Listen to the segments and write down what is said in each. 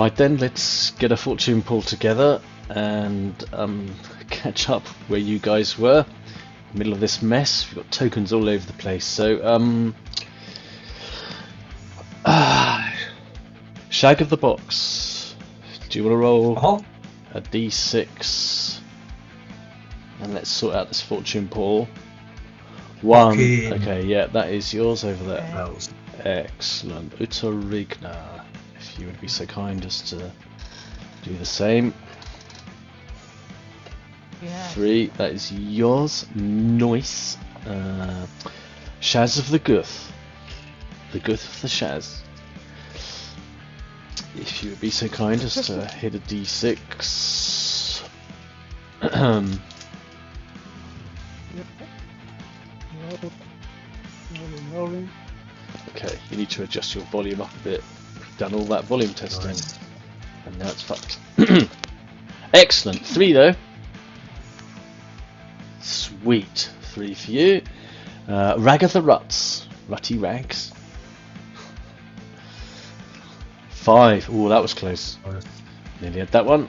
Right then, let's get a fortune pool together and catch up where you guys were. Middle of this mess, we've got tokens all over the place. So, Shag of the box. Do you want to roll a d6? And let's sort out this fortune pool. 1. Rockin. Okay, yeah, that is yours over there. Elves. Excellent. Utteringer, if you would be so kind as to do the same. Yeah. 3, that is yours. Nice. Shaz of the Guth. The Guth of the Shaz. If you would be so kind as to hit a d6. Okay, you need to adjust your volume up a bit. We've done all that volume testing. Nice. And now it's fucked. Excellent. 3 though. Sweet. 3 for you. Rag of the Ruts. Rutty Rags. 5. Oh, that was close. Nice. Nearly had that one.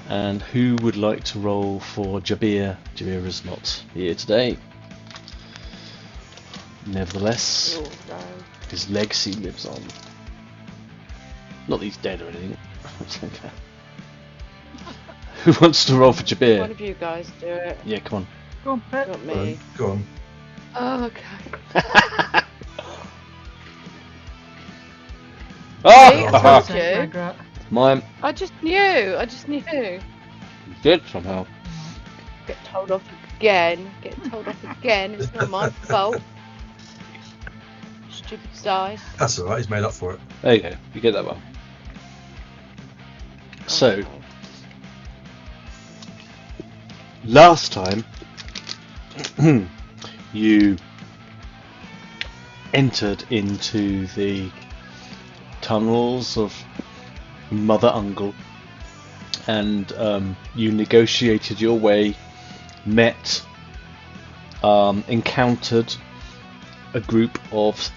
And who would like to roll for Jabir? Jabir is not here today. Nevertheless, his legacy lives on. Not that he's dead or anything. It's okay. Who wants to roll for Jabir? One of you guys do it. Yeah, come on. Go on, Pet. Not me. Go on. Oh, okay. Oh! Thank you. Ragrutt. Mine. I just knew. Good somehow. Get told off again. It's not my fault. Stupid dice. That's alright, he's made up for it. There you go. You get that one. So, last time you entered into the tunnels of Mother Ungol and you negotiated your way, met, encountered a group of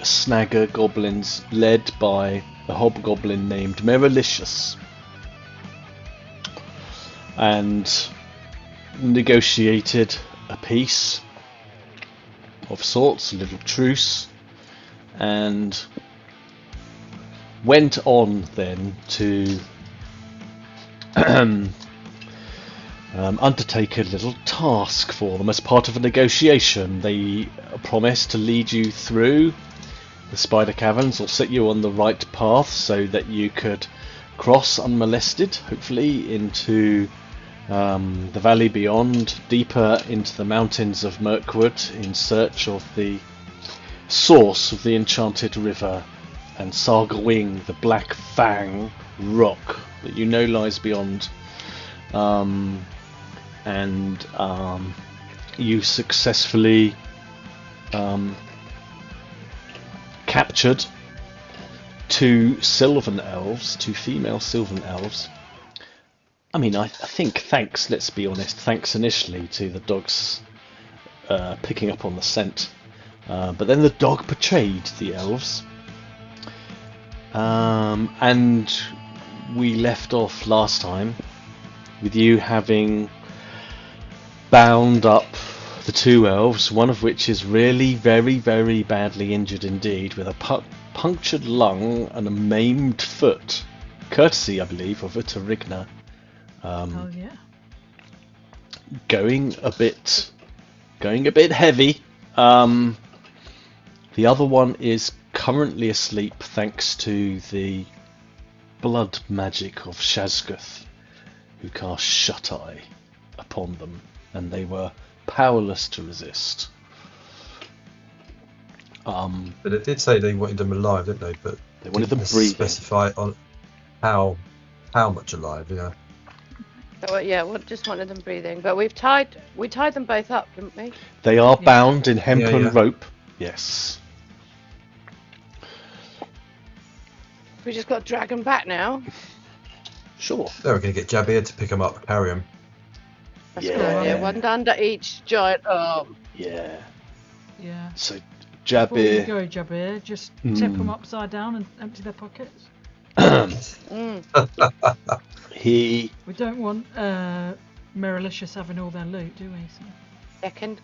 snagger goblins led by a hobgoblin named Merelicious, and negotiated a peace of sorts, a little truce, and went on then to undertake a little task for them as part of a negotiation. They promised to lead you through the spider caverns or set you on the right path so that you could cross unmolested, hopefully, into the valley beyond, deeper into the mountains of Mirkwood in search of the source of the enchanted river and Sargawing, the Black Fang rock that you know lies beyond. You successfully captured 2 Silvan Elves, 2 female Silvan Elves. I mean, I think thanks, let's be honest, thanks initially to the dogs picking up on the scent. But then the dog betrayed the elves. And we left off last time with you having bound up the 2 elves, one of which is really very, very badly injured indeed, with a punctured lung and a maimed foot, courtesy, I believe, of Utteringer. Oh yeah. Going a bit heavy. The other one is currently asleep thanks to the blood magic of Shazguth, who cast Shut Eye upon them, and they were powerless to resist. But it did say they wanted them alive, didn't they? But They wanted them didn't breathing. specify on how much alive, you know. So, yeah, we just wanted them breathing. But we tied them both up, didn't we? They are bound in hempen Yeah. rope. Yes. We just got to drag them back now. Sure. They were going to get Jabir to pick them up, carry them. That's Yeah. a good idea. One under each giant arm. Yeah. Yeah. So Before you Jabir. go, Jabir, just tip them upside down and empty their pockets. He We don't want Merelicious having all their loot, do we? So. Yeah, can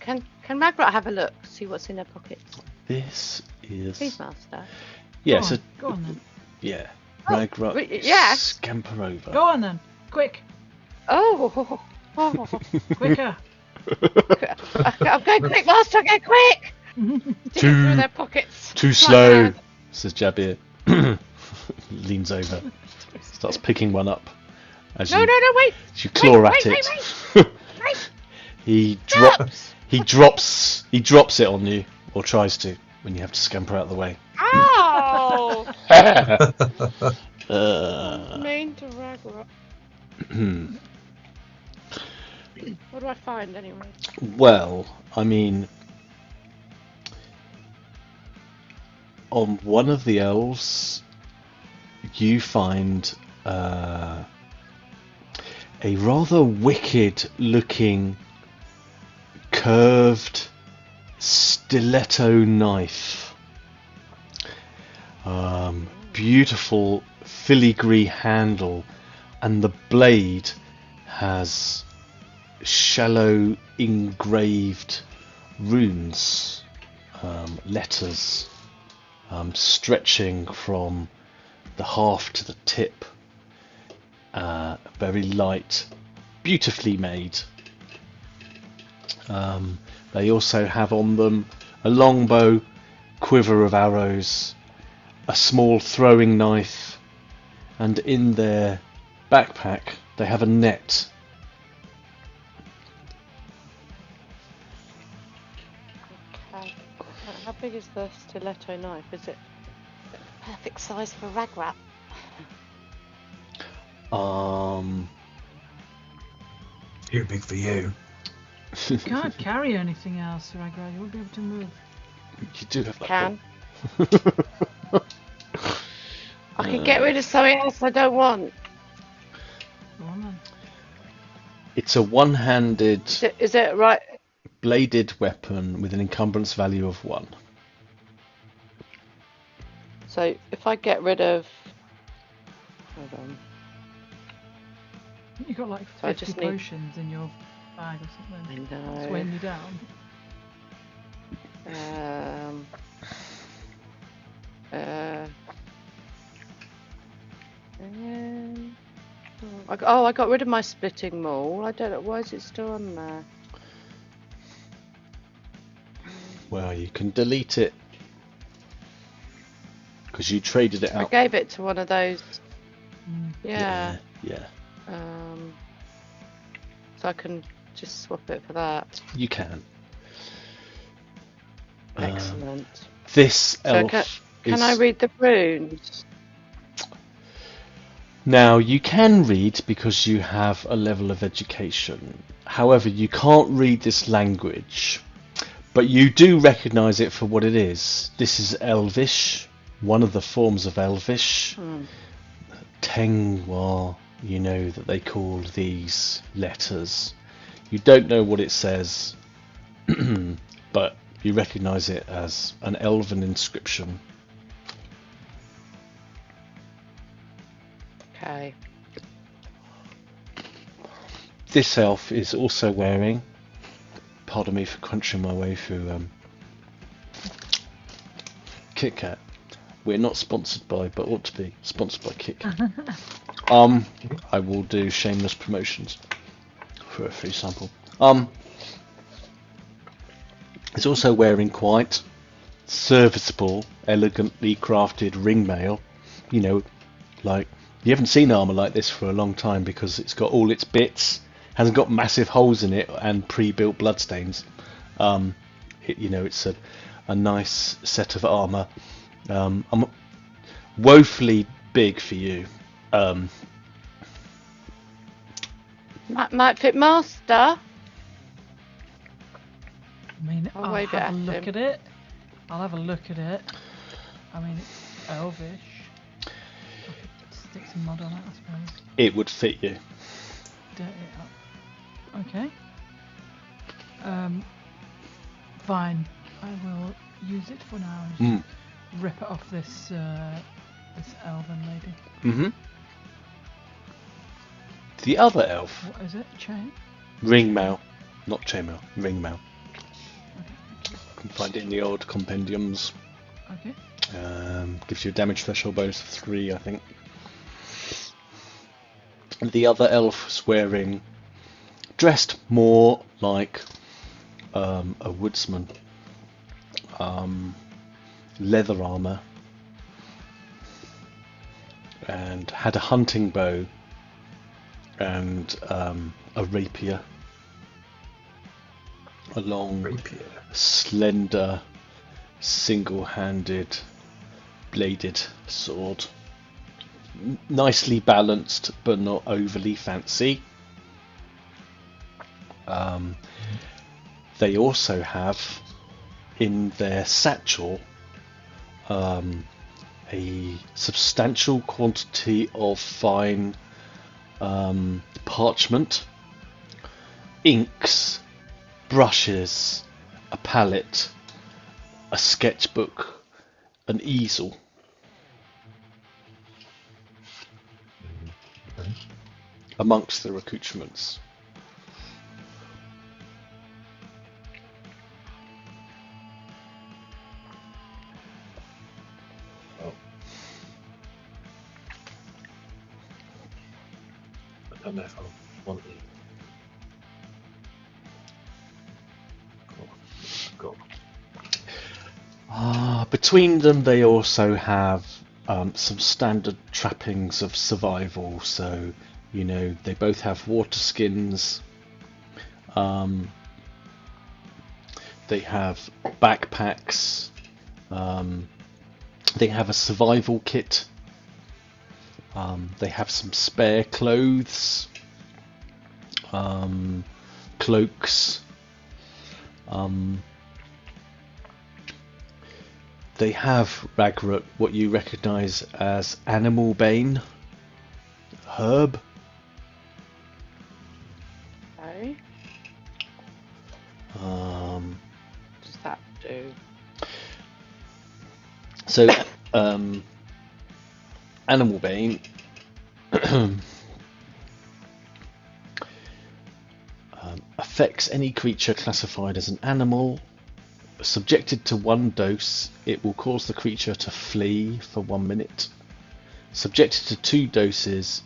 Ragrutt have a look, see what's in their pockets? this is Please, Master. yeah. Go So on, go on then. yeah, Oh, Ragrutt yes. scamper over. Go on then. Quick. Oh, Quicker. I'm going quick, Master. Go quick. Digging through their pockets. Too My slow, hand. says Jabir. Leans over, starts picking one up. As No, you, no, no, wait. as you claw Wait, at wait, it, Wait. he Drops. drops it on you, or tries to, when you have to scamper out of the way. Ow! Uh, Mean to Ragrutt. What do I find anyway? well, I mean, on one of the elves, you find a rather wicked-looking, curved stiletto knife. Beautiful filigree handle, and the blade has shallow engraved runes, letters, stretching from the haft to the tip. Very light, beautifully made. They also have on them a longbow, quiver of arrows, a small throwing knife, and in their backpack they have a net. Okay. How big is the stiletto knife? Is it perfect size for Ragrutt? Too big for you. You can't carry anything else, Ragrutt. You won't be able to move. You do have that. Can. I can get rid of something else I don't want. Go on then. It's a one-handed Is it right? bladed weapon with an encumbrance value of 1. So if I get rid of, hold on. You've got like So I 50 just need- potions in your bag or something. I know. It's weighing you down. I got rid of my splitting maul. I don't know, why is it still on there? Well, you can delete it because you traded it I out. gave it to one of those. Mm. Yeah. Yeah, So I can just swap it for that. you can. Excellent. This So elf can I read the runes? Now, you can read because you have a level of education. However, you can't read this language, but you do recognise it for what it is. This is Elvish, one of the forms of Elvish. Tengwa, you know that they call these letters. You don't know what it says, but you recognise it as an elven inscription. Okay. This elf is also wearing, pardon me for crunching my way through Kit Kat. We're not sponsored by, but ought to be sponsored by Kit Kat. I will do shameless promotions for a free sample. It's also wearing quite serviceable, elegantly crafted ring mail. You know, like, you haven't seen armour like this for a long time because it's got all its bits, hasn't got massive holes in it and pre-built bloodstains. It's a nice set of armour. I'm woefully big for you. Might fit Master. I mean, I'll I'll wave it have a at look him. at it. I'll have a look at it. I mean, it's elvish. I could stick some mud on it, I suppose. It would fit you. Dirt it up. Okay. Fine. I will use it for now. Just rip it off this This elven lady. Mm-hmm. The other elf, What is it? Chain? ringmail, not chainmail, ringmail. Okay. You can find it in the old compendiums. Okay. Gives you a damage threshold bonus of 3, I think. And the other elf was wearing, dressed more like a woodsman. Leather armor, and had a hunting bow and a rapier, a long, Rapier. slender, single-handed, bladed sword. Nicely balanced, but not overly fancy. They also have in their satchel a substantial quantity of fine parchment, inks, brushes, a palette, a sketchbook, an easel. Okay. Amongst their accoutrements. Oh. I don't know if I want the. Go on. Between them, they also have some standard trappings of survival. So, you know, they both have water skins. They have backpacks. They have a survival kit. They have some spare clothes, cloaks. They have, Ragrutt, what you recognise as animal bane herb. Okay. What does that do? So, animal bane affects any creature classified as an animal. Subjected to 1 dose, it will cause the creature to flee for 1 minute. Subjected to 2 doses,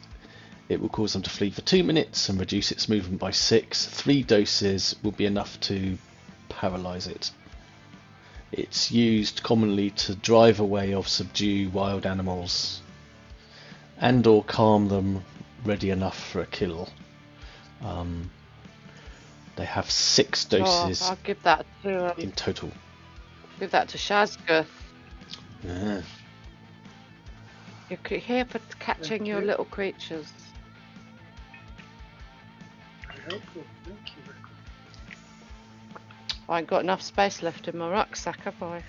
it will cause them to flee for 2 minutes and reduce its movement by 6. 3 doses will be enough to paralyze it. It's used commonly to drive away or subdue wild animals and or calm them ready enough for a kill. They have 6 doses I'll give that to in total. give that to Shazguth. Yeah. You're here for catching your little creatures. Helpful. Thank you, Ragrutt. I ain't got enough space left in my rucksack, have I?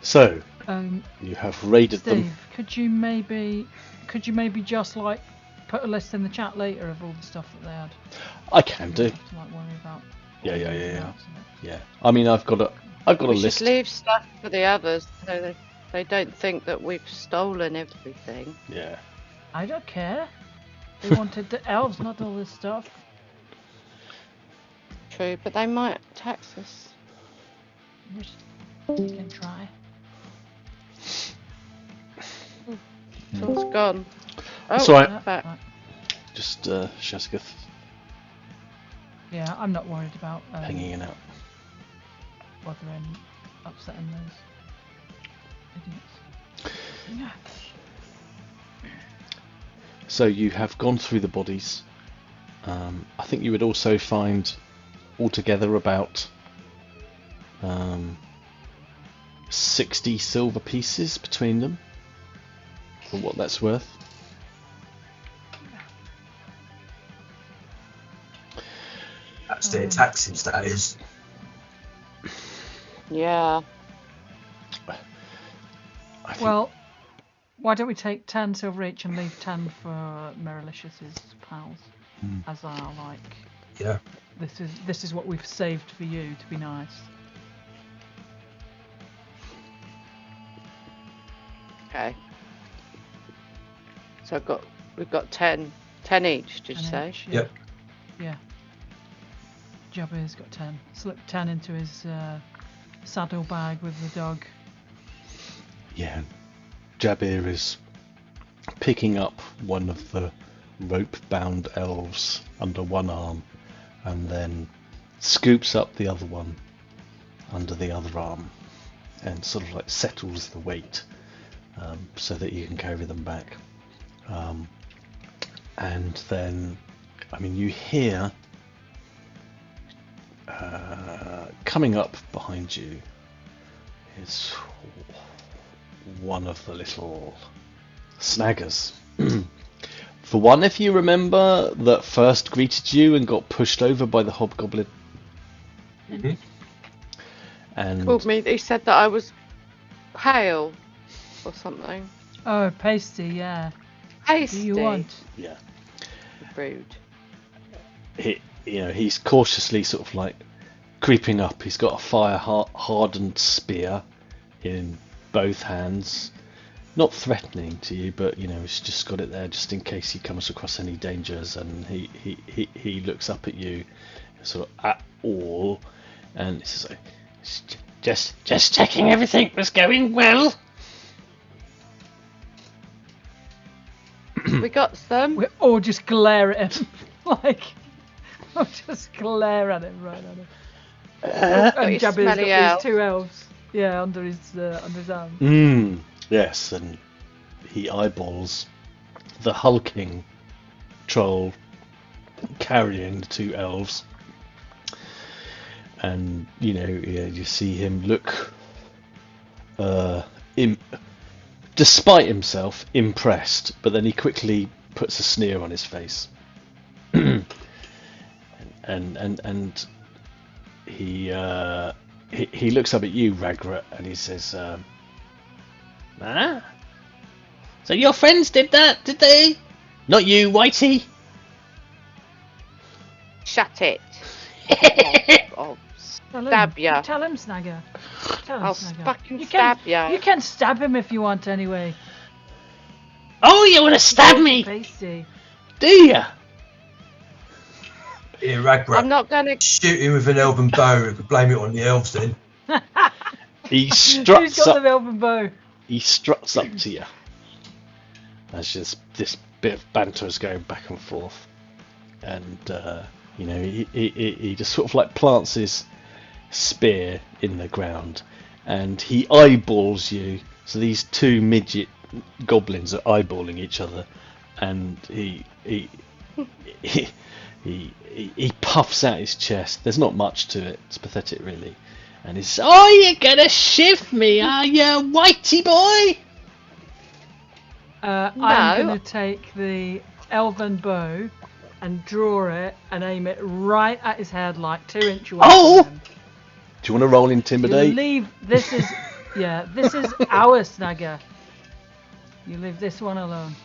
So you have raided Steve, them. could you maybe just like put a list in the chat later of all the stuff that they had? I can do. You don't have to, like, worry about Yeah, all yeah, the yeah, yeah. outs of it. Yeah. I mean, I've got a We list. should leave stuff for the others so they don't think that we've stolen everything. Yeah. I don't care. They wanted the elves, not all this stuff. True, but they might tax us. You can try. It's gone. Oh, It's alright. Yeah, back. right. Just Shazguth Yeah, I'm not worried about hanging in out. bothering upsetting those idiots. Yeah. So you have gone through the bodies. I think you would also find altogether about 60 silver pieces between them, for what that's worth. That's their taxes, that is. Yeah. I think, Well, why don't we take 10 silver each and leave 10 for Merelicious's pals as our Yeah. This is what we've saved for you to be nice. Okay. So we've got 10 each. Did you 10 say? each, Yep. Yeah. Jabir's got 10. Slipped 10 into his saddle bag with the dog. yeah, Jabir is picking up one of the rope-bound elves under one arm and then scoops up the other one under the other arm and sort of like settles the weight so that you can carry them back. And then, I mean, you hear coming up behind you is one of the little snaggers. For one, if you remember, that first greeted you and got pushed over by the hobgoblin. Mhm. And Called me. He said that I was pale or something. Oh, pasty, yeah. Pasty. Do you want? yeah, Rude. he's cautiously sort of like creeping up. He's got a fire-hardened spear in both hands. Not threatening to you, but he's just got it there just in case he comes across any dangers. And he looks up at you, sort of at all, and he says, "Just checking everything was going well." We got some. We all just glare at him. We'll just glare at him right at him. And your Jabir's smelly got elves. these 2 elves. Yeah, under his arm. Yes, and he eyeballs the hulking troll carrying the 2 elves, and you see him look, despite himself, impressed. But then he quickly puts a sneer on his face, and he looks up at you, Ragrutt, and he says, "Ah, so your friends did that, did they? Not you, Whitey." Shut it. I'll Tell stab him. ya. Tell him, Snagger. Tell him, I'll Snagger. fucking You stab can, ya. You can stab him if you want, anyway. Oh, you want to stab me, Pasty. do you? Here, Ragrutt. I'm not gonna. Shoot him with an elven bow. Blame it on the elves then. He Who's struts got up. the elven bow? He struts up to you. As just this bit of banter is going back and forth, and he just sort of like plants his spear in the ground, and he eyeballs you. So these 2 midget goblins are eyeballing each other, and he puffs out his chest. There's not much to it. It's pathetic, really. And he's, "Oh, you're gonna shift me, are you, Whitey boy?" I'm No. going to take the elven bow and draw it and aim it right at his head, like 2 inches away Oh! from him. Do you want to roll You intimidate? leave. This is our Snagger. You leave this one alone.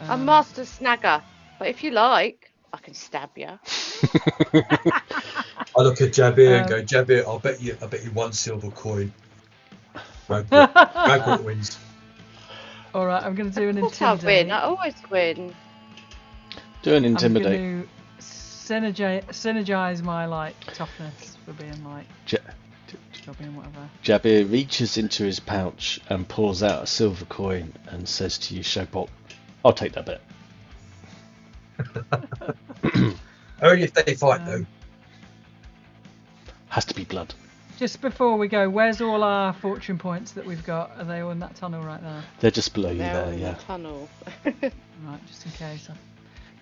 I'm Master Snagger, but if you like, I can stab you. I look at Jabir and go, Jabir, I bet you 1 silver coin. Ragrutt wins. All right, I'm going to do an Of course I'll intimidate. win. I always win. Do an intimidate. I'm going to synergize my toughness for being jobbing whatever. Jabir reaches into his pouch and pulls out a silver coin and says to you, Shagboc, "I'll take that bet." Only if they fight though. Has to be blood. Just before we go, where's all our fortune points that we've got? Are they all in that tunnel right there? They're just below you They're there, in yeah. the tunnel. Right, just in case.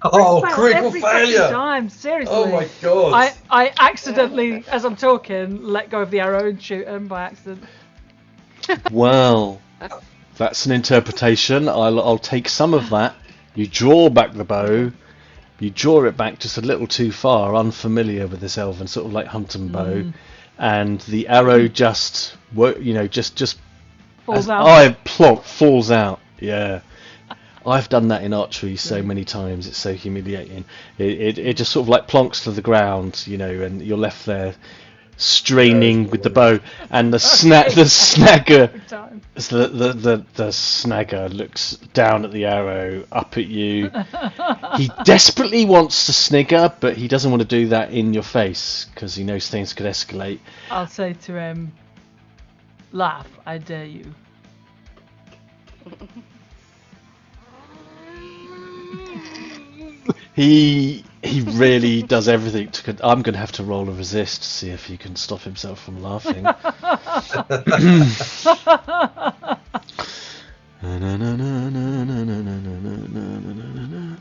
Oh, Well, critical every fucking failure! time, seriously. Oh my god! I accidentally, as I'm talking, let go of the arrow and shoot him by accident. Well, that's an interpretation. I'll take some of that. You draw back the bow. You draw it back just a little too far, unfamiliar with this elven sort of like hunting bow, and the arrow just Falls out. Falls out. Yeah. I've done that in archery so many times. It's so humiliating. It just sort of like plonks to the ground, you know, and you're left there straining with the bow, and the snagger, the snagger looks down at the arrow, up at you. He desperately wants to snigger, but he doesn't want to do that in your face because he knows things could escalate. I'll say to him, laugh, I dare you. He really does everything to. I'm going to have to roll a resist to see if he can stop himself from laughing.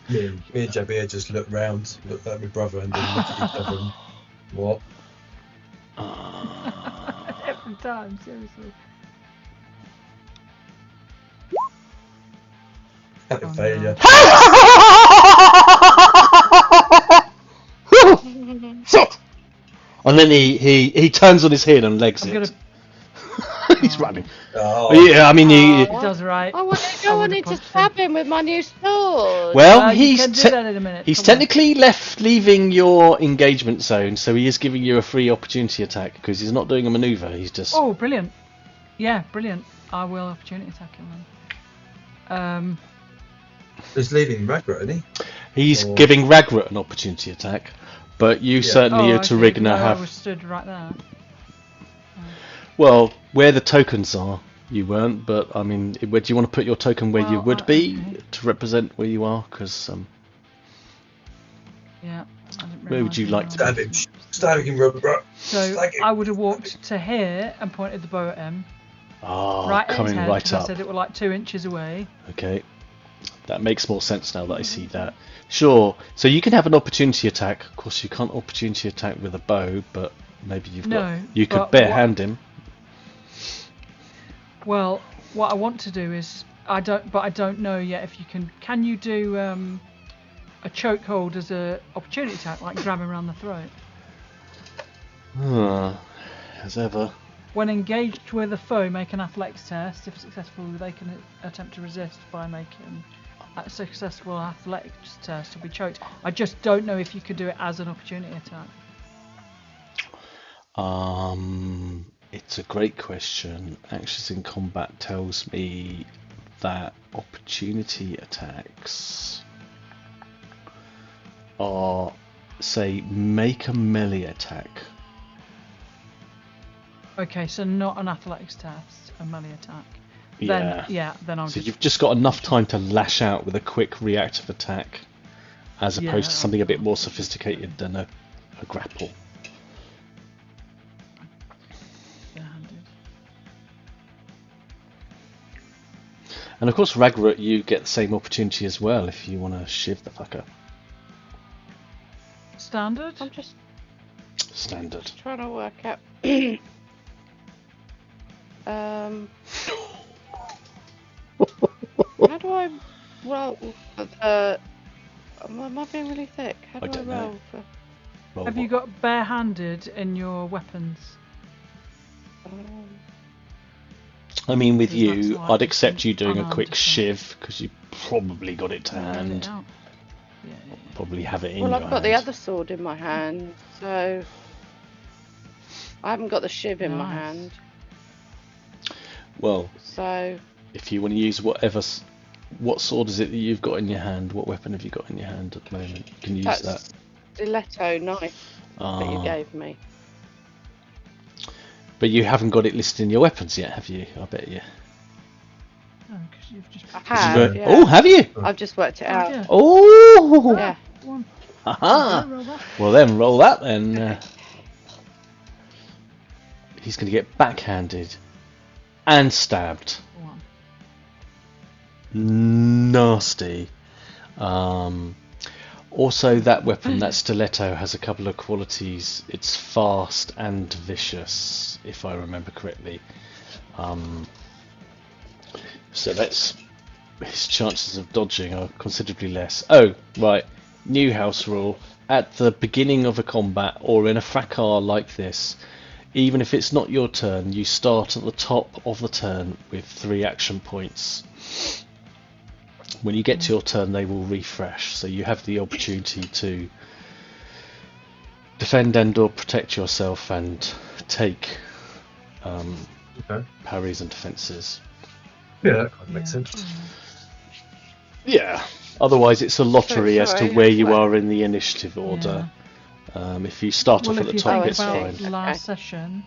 Me and Jabir just looked round, looked at my brother, and then looked at each other. And, what? Every time, seriously. Failure. Shit! And then he turns on his heel and legs it. He's running. Oh. Yeah, I mean It does right. I want to go on in to stab him with my new sword. well, You can do that in a minute. he's Come on. technically leaving your engagement zone, so he is giving you a free opportunity attack because he's not doing a maneuver. He's just. Oh, brilliant. Yeah, brilliant. I will opportunity attack him then. He's leaving Ragrutt, isn't he? He's Or- giving Ragrutt an opportunity attack, but you certainly, Oh, Utteringer, no, I have. was stood right there. Well, where the tokens are, you weren't, but I mean, where do you want to put your token where you Well, would be okay. to represent where you are? Because Yeah. Where would you like to Stab him. Stabbing him, Ragrutt. So Slag him. I would have walked to here and pointed the bow at him. right at his Coming head, right 'cause up. I I said it were like 2 inches away. Okay, that makes more sense now that I see that. Sure. So you can have an opportunity attack. Of course, you can't opportunity attack with a bow, but maybe you could but barehand him. Well, what I want to do is I don't know yet if you can. Can you do a chokehold as a opportunity attack, like grab him around the throat? As ever. When engaged with a foe, make an athletics test. If successful, they can attempt to resist by making a successful athletics test to be choked. I just don't know if you could do it as an opportunity attack. It's a great question. Actions in combat tells me that opportunity attacks are, say, make a melee attack. Okay, so not an athletics test, a melee attack. Yeah. Then I'll So just... you've just got enough time to lash out with a quick reactive attack, as opposed to something a bit more sophisticated than a grapple. Barehanded. And of course, Ragrutt, you get the same opportunity as well if you want to shiv the fucker. Standard? I'm just Standard. trying to work out. How do I roll? Am I being really thick? How do I don't know. roll? Roll Have you what? got barehanded in your weapons? I mean, with Because that's you, like I'd accept you doing a unarmed quick attack. shiv because you probably got it to Hand it hand. out. Yeah. Probably have it in Well, your I've got the hand. other sword in my hand, so I haven't got the shiv in my Nice. hand. Well, So if you want to use what sword is it that you've got in your hand? What weapon have you got in your hand at the moment? You can use that's that. stiletto knife that you Ah. gave me. But you haven't got it listed in your weapons yet, have you? I bet you. Oh, 'cause you've just... I 'Cause have. you've got- Yeah. Oh, have you? I've just worked it Oh, out. yeah. Oh! Yeah. One. Aha! Roll that. Well then, roll that then. He's going to get backhanded and stabbed. One. Nasty. Also, that weapon, that stiletto, has a couple of qualities. It's fast and vicious, if I remember correctly. So that's his chances of dodging are considerably less. Oh, right. New house rule. At the beginning of a combat or in a fracas like this, even if it's not your turn, you start at the top of the turn with 3 action points. When you get to your turn, they will refresh, so you have the opportunity to defend and or protect yourself and take Okay. parries and defences. Yeah, that kind of makes sense. Yeah. Otherwise, it's a lottery as to sorry, where you what? are in the initiative order. If you start off at If the you top, think it's about fine. last session,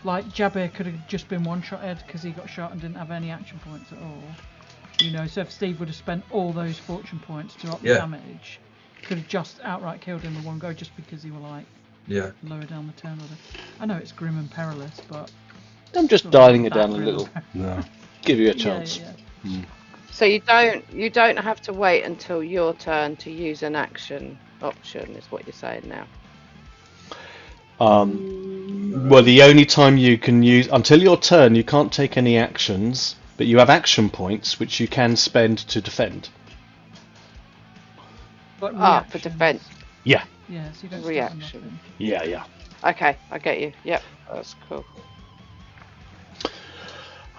like Jabir could have just been one-shotted because he got shot and didn't have any action points at all. You know, so if Steve would have spent all those fortune points to up the damage, could have just outright killed him in one go just because he were like lower down the turn order. I know it's grim and perilous, but I'm just dialing it down a little. No. Give you a chance. So you don't have to wait until your turn to use an action option, is what you're saying now. Well, the only time you can use until your turn, you can't take any actions, but you have action points which you can spend to defend. But For defense. Yeah. Yeah, so you don't Reaction. Yeah. Okay, I get you. Yep, that's cool.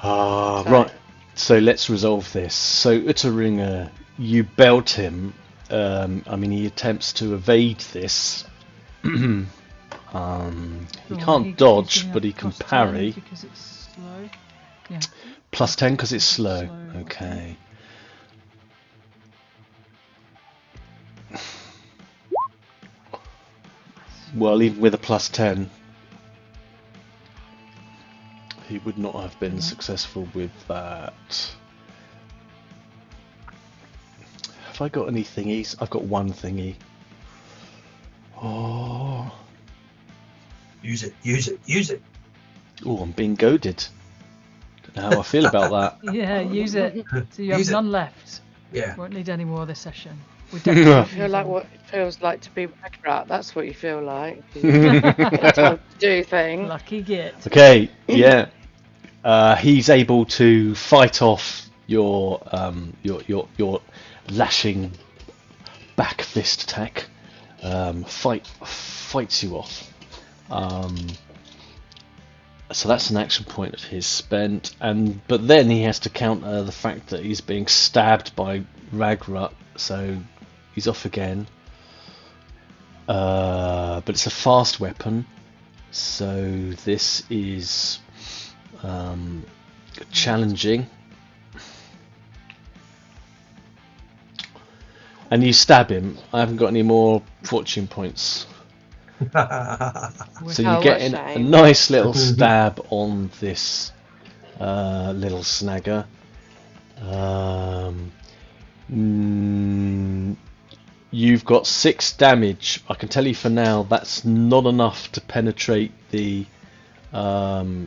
Right. So let's resolve this. So Utteringer, you belt him. I mean, he attempts to evade this. He can't dodge, but he can parry. Because it's slow. Yeah. Plus 10 because it's slow. Okay. Well, even with a plus 10, he would not have been successful with that. Have I got any thingies? I've got one thingy. Oh. Use it. Oh, I'm being goaded. Don't know how I feel about that. Yeah, use it. So you have none left. Yeah. Won't need any more this session. We You definitely feel like what it feels like to be Ragrutt. That's what you feel like. You get told to do things. Lucky git. Okay, yeah. He's able to fight off your lashing back fist attack. Fights you off. So that's an action point of his spent, but then he has to counter the fact that he's being stabbed by Ragrutt, so he's off again. But it's a fast weapon, so this is challenging. And you stab him. I haven't got any more fortune points. So you get a nice little stab on this little snagger. You've got 6 damage. I can tell you for now that's not enough to penetrate the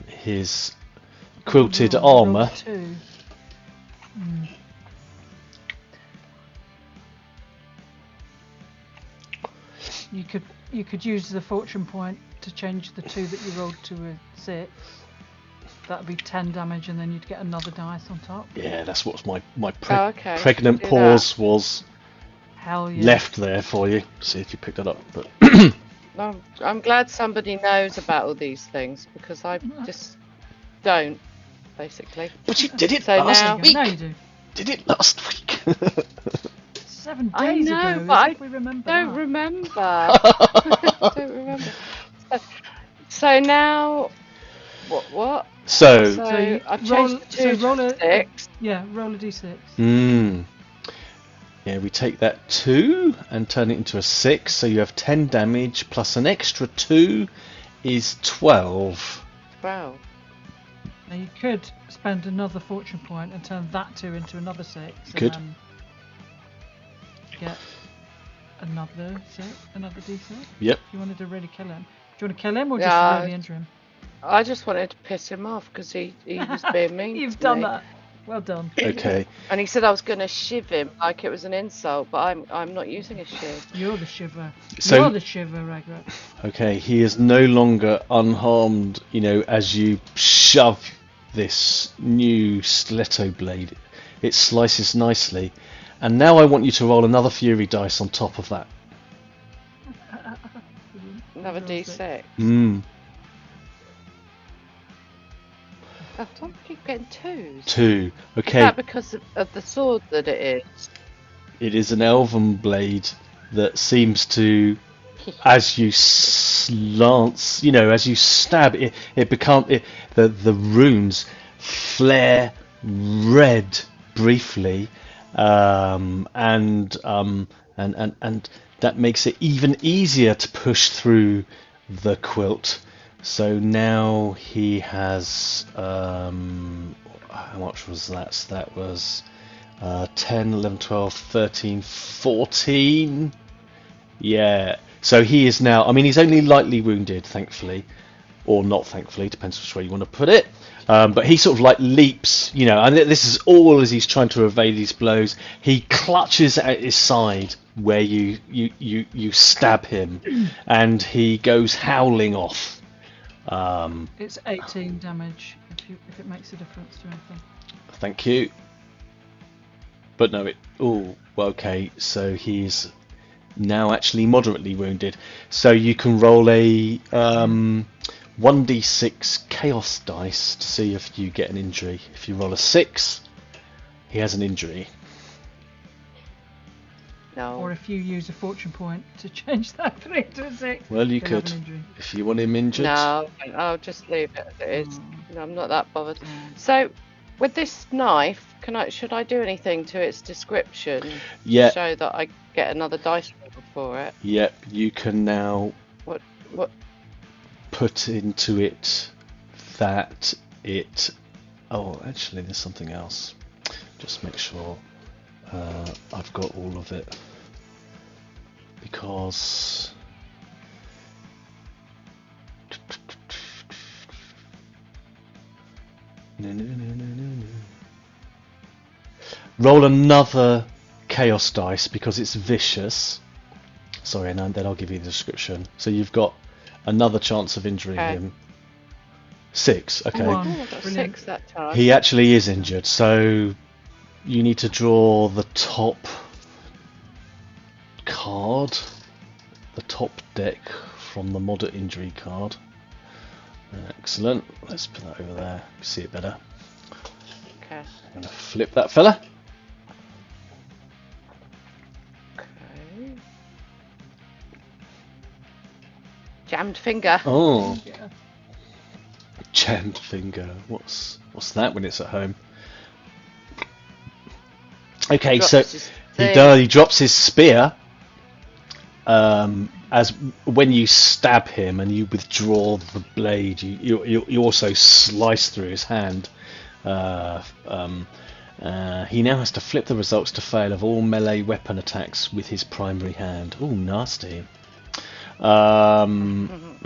his quilted armor. You could use the fortune point to change the 2 that you rolled to a 6. That would be 10 damage, and then you'd get another dice on top. Yeah, that's what my Okay, pregnant do pause was. Hell yeah. Left there for you. See if you picked that up. But I'm glad somebody knows about all these things because I just don't, basically. But you did it So last now- week. No, you do. Did it last week. 7 I days know, ago. but As I if we remember don't that. remember. Don't remember. So now, what? So. So you I've roll- changed the 2 so roll to a- 6. Yeah, roll a d6. Yeah, we take that 2 and turn it into a 6, so you have 10 damage plus an extra 2 is 12. 12. Now you could spend another fortune point and turn that 2 into another 6. Could. And then get another d6. Yep. If you wanted to really kill him. Do you want to kill him or Yeah, just really injure him? I just wanted to piss him off because he was being mean. You've to done me. that. Well done. Okay. And he said I was going to shiv him like it was an insult, but I'm not using a shiv. You're the shiver. So- You're the shiver, Ragrutt. Okay, he is no longer unharmed, as you shove this new stiletto blade. It slices nicely. And now I want you to roll another fury dice on top of that. Another Roll D6. I don't keep getting 2s. 2. Is Okay, that because of the sword that it is? it is an elven blade that seems to, as you slance, as you stab it, the runes flare red briefly, and that makes it even easier to push through the quilt. So now he has how much was that? So that was 10, 11, 12, 13, 14. Yeah. So he is now, I mean, he's only lightly wounded, thankfully, or not thankfully, depends which way you want to put it. But he sort of like leaps, and this is all as he's trying to evade these blows. He clutches at his side where you stab him, and he goes howling off. It's 18 damage if it makes a difference to anything. Thank you. But no, okay, so he's now actually moderately wounded. So you can roll a 1d6 chaos dice to see if you get an injury. If you roll a 6, he has an injury. No. Or if you use a fortune point to change that 3 to a 6. Well, you then have could, an injury. if you want him injured. No, I'll just leave it as it is. No, I'm not that bothered. So, with this knife, should I do anything to its description Yeah. to show that I get another dice roll for it? Yep, you can now What? put into it that it... Oh, actually, there's something else. Just make sure I've got all of it. Because... No. Roll another chaos dice because it's vicious. Sorry, and then I'll give you the description. So you've got another chance of injuring him. 6, okay. One. Oh, I got Brilliant. 6 that time. He actually is injured, so you need to draw the top card, the top deck from the moderate injury card. Excellent. Let's put that over there. See it better. Okay. I'm going to flip that fella. Okay. Jammed finger. Oh, Yeah. jammed finger. What's that when it's at home? Okay, Drops so his thing. he drops his spear. As when you stab him and you withdraw the blade, you also slice through his hand. He now has to flip the results to fail of all melee weapon attacks with his primary hand. Oh, nasty.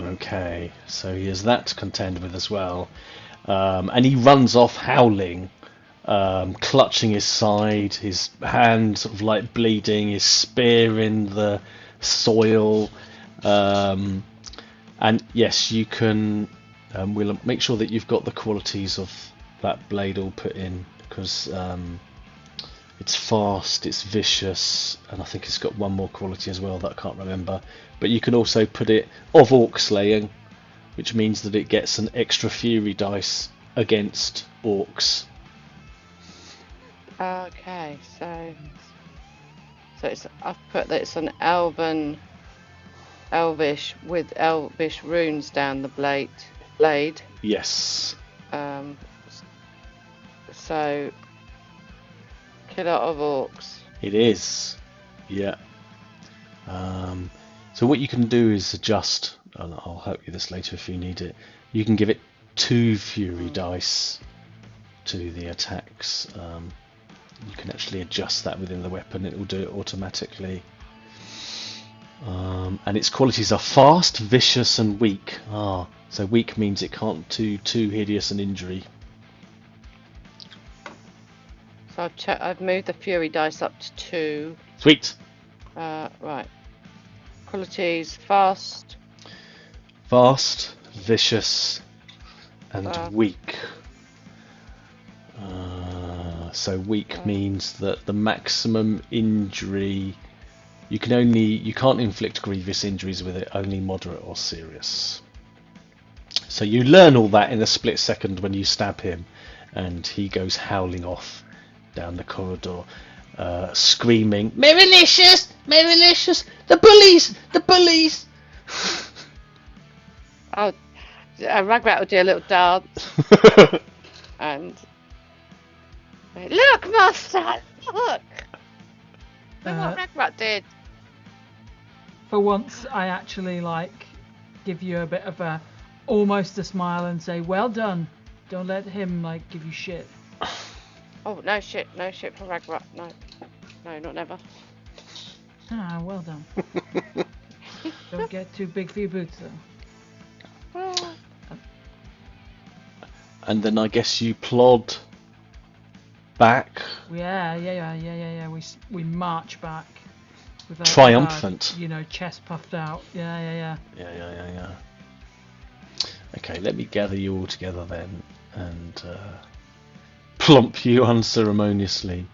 Okay, so he has that to contend with as well. And he runs off howling, clutching his side, his hand sort of like bleeding, his spear in the soil. And yes, you can. We'll make sure that you've got the qualities of that blade all put in, because it's fast, it's vicious, and I think it's got one more quality as well that I can't remember. But you can also put it of orc slaying, which means that it gets an extra fury dice against orcs. Okay, so I've put that it's an elvish with elvish runes down the blade. Yes. So killer of orcs. It is. Yeah. So what you can do is adjust, and I'll help you this later if you need it. You can give it 2 fury dice to the attacks. You can actually adjust that within the weapon. It will do it automatically. And its qualities are fast, vicious, and weak. So weak means it can't do too hideous an injury. So I've moved the fury dice up to 2. Sweet. Right. Qualities: fast, vicious, and weak. So weak means that the maximum injury you can't inflict grievous injuries with it, only moderate or serious. So you learn all that in a split second when you stab him, and he goes howling off down the corridor, screaming, "Merelicious! Merelicious! The bullies! The bullies!" Oh, Ragrutt will do a little dance and look, master, look. Look what Ragrutt did. For once, I actually give you a bit of almost a smile and say, "Well done." Don't let him give you shit. Oh, no shit for Ragrutt. No, not never. Ah, well done. Don't get too big for your boots though. And then I guess you plod back. Yeah. We march back with our Triumphant. Chest puffed out. Yeah. Yeah. Okay, let me gather you all together then, and plump you unceremoniously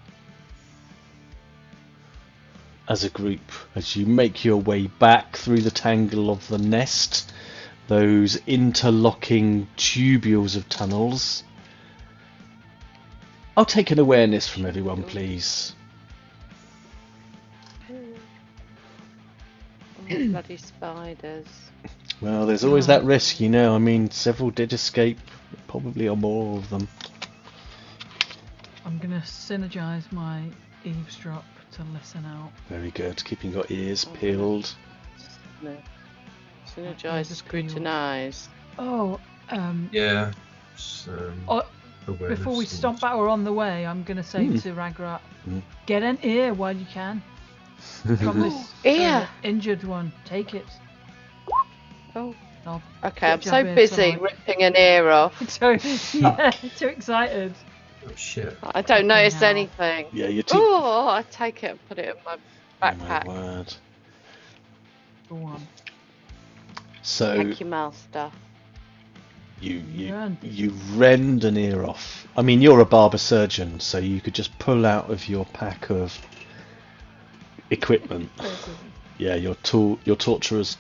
as a group as you make your way back through the tangle of the nest, those interlocking tubules of tunnels. I'll take an awareness from everyone, please. Bloody spiders. Well, there's always that risk, I mean, several did escape, probably are more of them. I'm gonna synergize my eavesdrop to listen out. Very good, keeping your ears peeled. No. Synergize, scrutinise. Oh, Yeah. before we stomp out or on the way, I'm gonna say to Ragrutt, get an ear while you can. From this injured one, take it. Oh. I'll Okay, I'm get so Jabir busy ripping an ear off. too excited. Oh shit. I don't notice hell. anything. Yeah, you're too... Oh, I take it and put it in my backpack. Oh my word. Go on. So Thank you, master. you rend an ear off. I mean, you're a barber surgeon, so you could just pull out of your pack of equipment. Yeah, your torturer's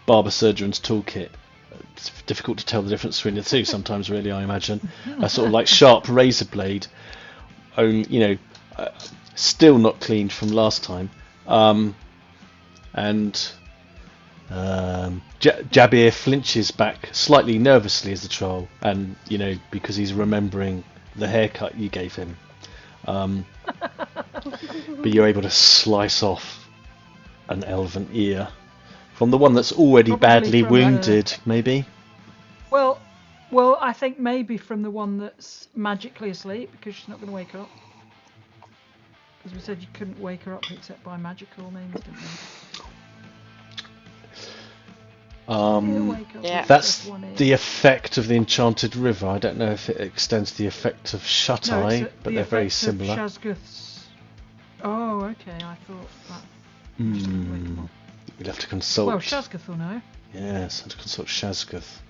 barber surgeon's toolkit. It's difficult to tell the difference between the two sometimes, really. I imagine a sort of sharp razor blade, still not cleaned from last time, and Jabir flinches back slightly nervously as the troll, and because he's remembering the haircut you gave him, but you're able to slice off an elven ear from the one that's already Probably badly from wounded, maybe. Well, I think maybe from the one that's magically asleep because she's not going to wake up. Because we said you couldn't wake her up except by magical means, didn't we? That's the effect of the enchanted river. I don't know if it extends to the effect of shut eye, but they're very similar. Shazguth's... Oh, okay. I thought that. You'll have to consult. Well, Shazguth will know. Yes, have to consult Shazguth.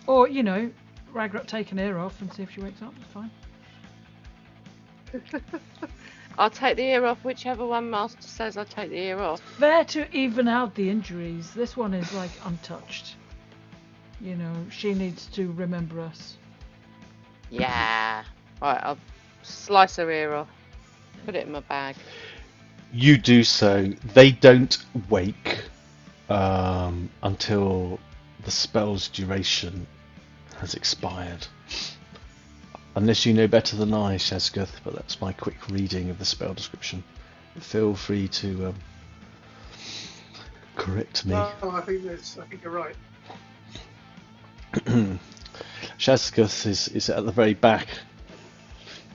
Or Ragrutt take an ear off and see if she wakes up. It's fine. I'll take the ear off, whichever one master says I take the ear off. There to even out the injuries. This one is untouched. She needs to remember us. Yeah. Right, I'll slice her ear off. Put it in my bag. You do so. They don't wake until the spell's duration has expired. Unless you know better than I, Shazguth, but that's my quick reading of the spell description. Feel free to correct me. No, I think you're right. Shazguth is at the very back.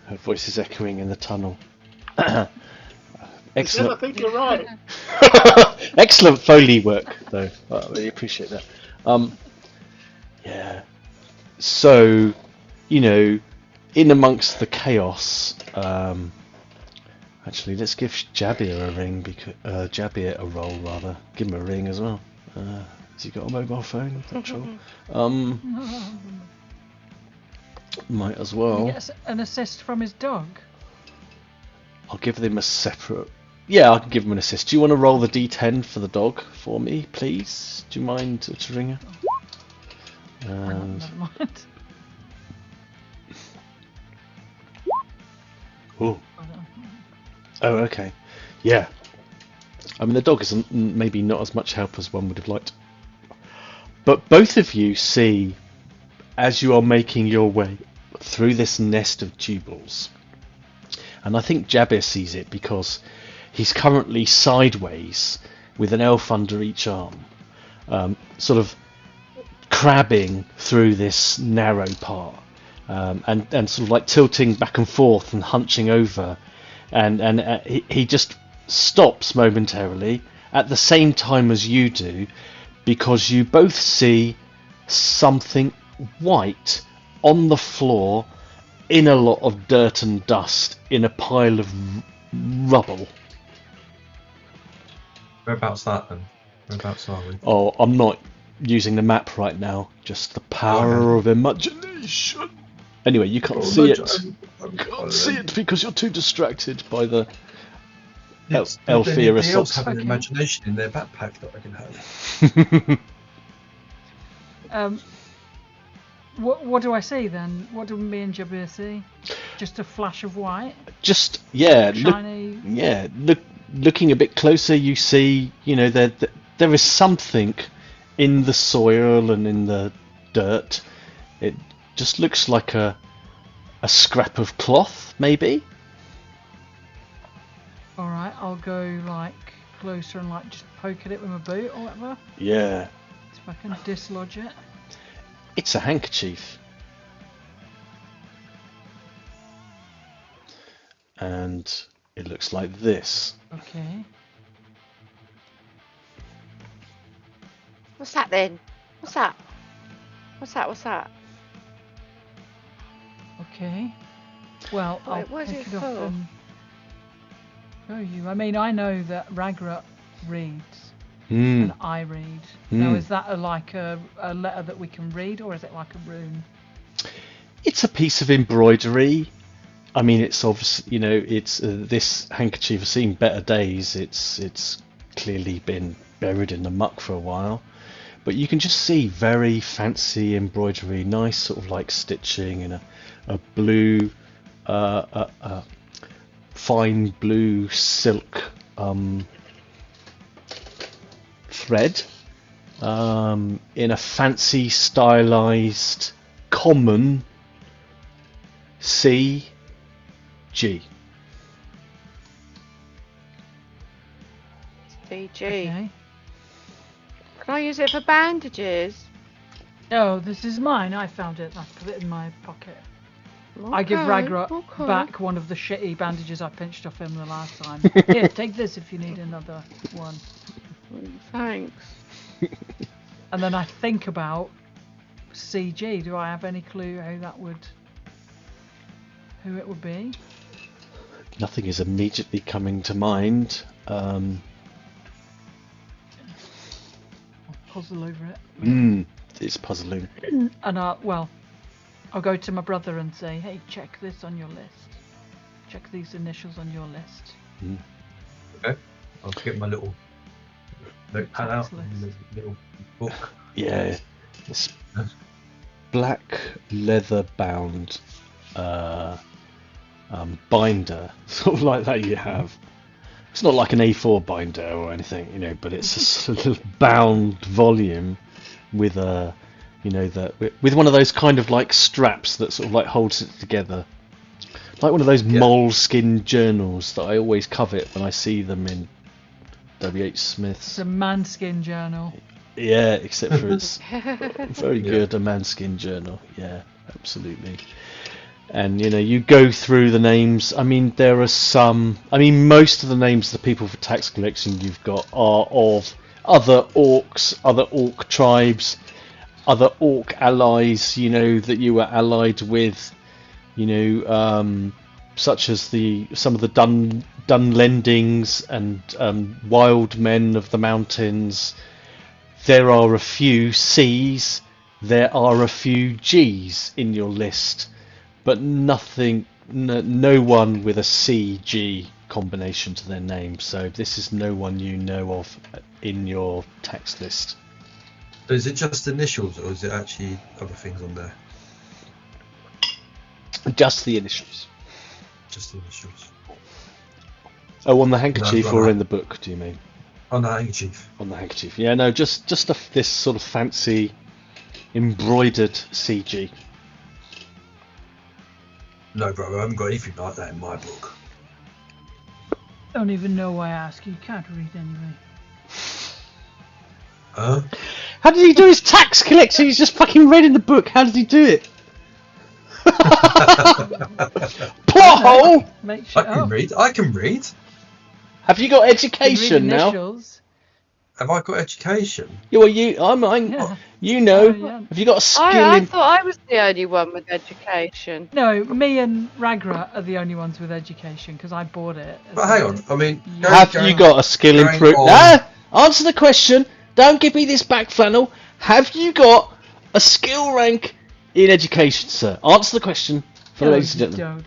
Her voice is echoing in the tunnel. Excellent. I think you're right. Excellent Foley work, though. I really appreciate that. Yeah. So, in amongst the chaos, actually, let's give Jabir a ring, Jabir a roll rather. Give him a ring as well. Has he got a mobile phone? That troll? Might as well. He gets an assist from his dog. I'll give them a separate. Yeah, I can give him an assist. Do you want to roll the d10 for the dog for me, please? Do you mind, Utteringer? And never mind. oh, I don't know. oh, okay, yeah. I mean, the dog is maybe not as much help as one would have liked, but both of you see, as you are making your way through this nest of tubules, and I think Jabir sees it because he's currently sideways with an elf under each arm, sort of crabbing through this narrow part, and sort of like tilting back and forth and hunching over, and he just stops momentarily at the same time as you do, because you both see something white on the floor in a lot of dirt and dust in a pile of rubble. Whereabouts that then? Whereabouts are we? Oh, I'm not using the map right now, just the power of imagination. Anyway, you can't see it. Can't see it because you're too distracted by the Elfir They also have an Okay. imagination in their backpack that I can have. What do I see then? What do me and Jabir see? Just a flash of white, Just look, shiny. looking a bit closer, you see, there is something in the soil and in the dirt. It just looks like a scrap of cloth, maybe. All right, I'll go like closer and like just poke at it with my boot or whatever. Yeah, See if I can dislodge it. it's a handkerchief. And it looks like this. Okay. What's that then? What's that? What's that? What's that? Okay. Well, I'll What is pick it it up for? and show you. I mean, I know that Ragrutt reads Hmm. and I read. Hmm. Now, is that like a letter that we can read, or is it like a rune? It's a piece of embroidery. I mean, it's obvious, it's this handkerchief has seen better days. It's clearly been buried in the muck for a while, but you can just see very fancy embroidery, nice sort of like stitching in a blue, fine blue silk thread, in a fancy stylized common C. G. DG. Okay. Can I use it for bandages? Oh, this is mine. I found it. I put it in my pocket. I give Okay, Ragrutt okay. back one of the shitty bandages I pinched off him the last time. Here, take this if you need another one. Thanks. And then I think about CG. Do I have any clue who it would be? Nothing is immediately coming to mind. I'll puzzle over it. It's puzzling. And I'll go to my brother and say, hey, check this on your list. Check these initials on your list. Okay. I'll get my little notepad out, Tax and list. a little book. Yeah, this black leather bound binder, sort of like that you have. It's not like an A4 binder or anything, but it's a sort of bound volume with with one of those kind of like straps that sort of like holds it together, like one of those moleskin journals that I always covet when I see them in W.H. Smith's. It's a manskin journal. Yeah, except for it's very good, a manskin journal. Yeah, absolutely. And you go through the names. I mean, there are some. I mean, most of the names of the people for tax collection you've got are of other orcs, other orc tribes, other orc allies. That you were allied with. Such as some of the Dunlendings and wild men of the mountains. There are a few C's, there are a few G's in your list, but nothing, no one with a CG combination to their name. So this is no one you know of in your tax list. So is it just initials, or is it actually other things on there? Just the initials. Just initials. Oh, on the handkerchief No, or right. in the book, do you mean? On the handkerchief. On the handkerchief. Yeah, no, just this sort of fancy embroidered CG. No, brother, I haven't got anything like that in my book. Don't even know why I ask. You can't read anyway. Huh? How did he do his tax collection? He's just fucking read in the book. How did he do it? Plot hole! Make I sure. can read. I can read. Have you got Read education now? initials. Have I got education? Yeah, well, Yeah. you know. Oh, yeah. Have you got a skill I in? thought I was the only one with education. No, me and Ragrutt are the only ones with education because I bought it. But hang on, I mean, Have you got a skill going improvement? on- Ah, answer the question. Don't give me this back flannel. Have you got a skill rank in education, sir? Answer the question for the No, ladies and you gentlemen.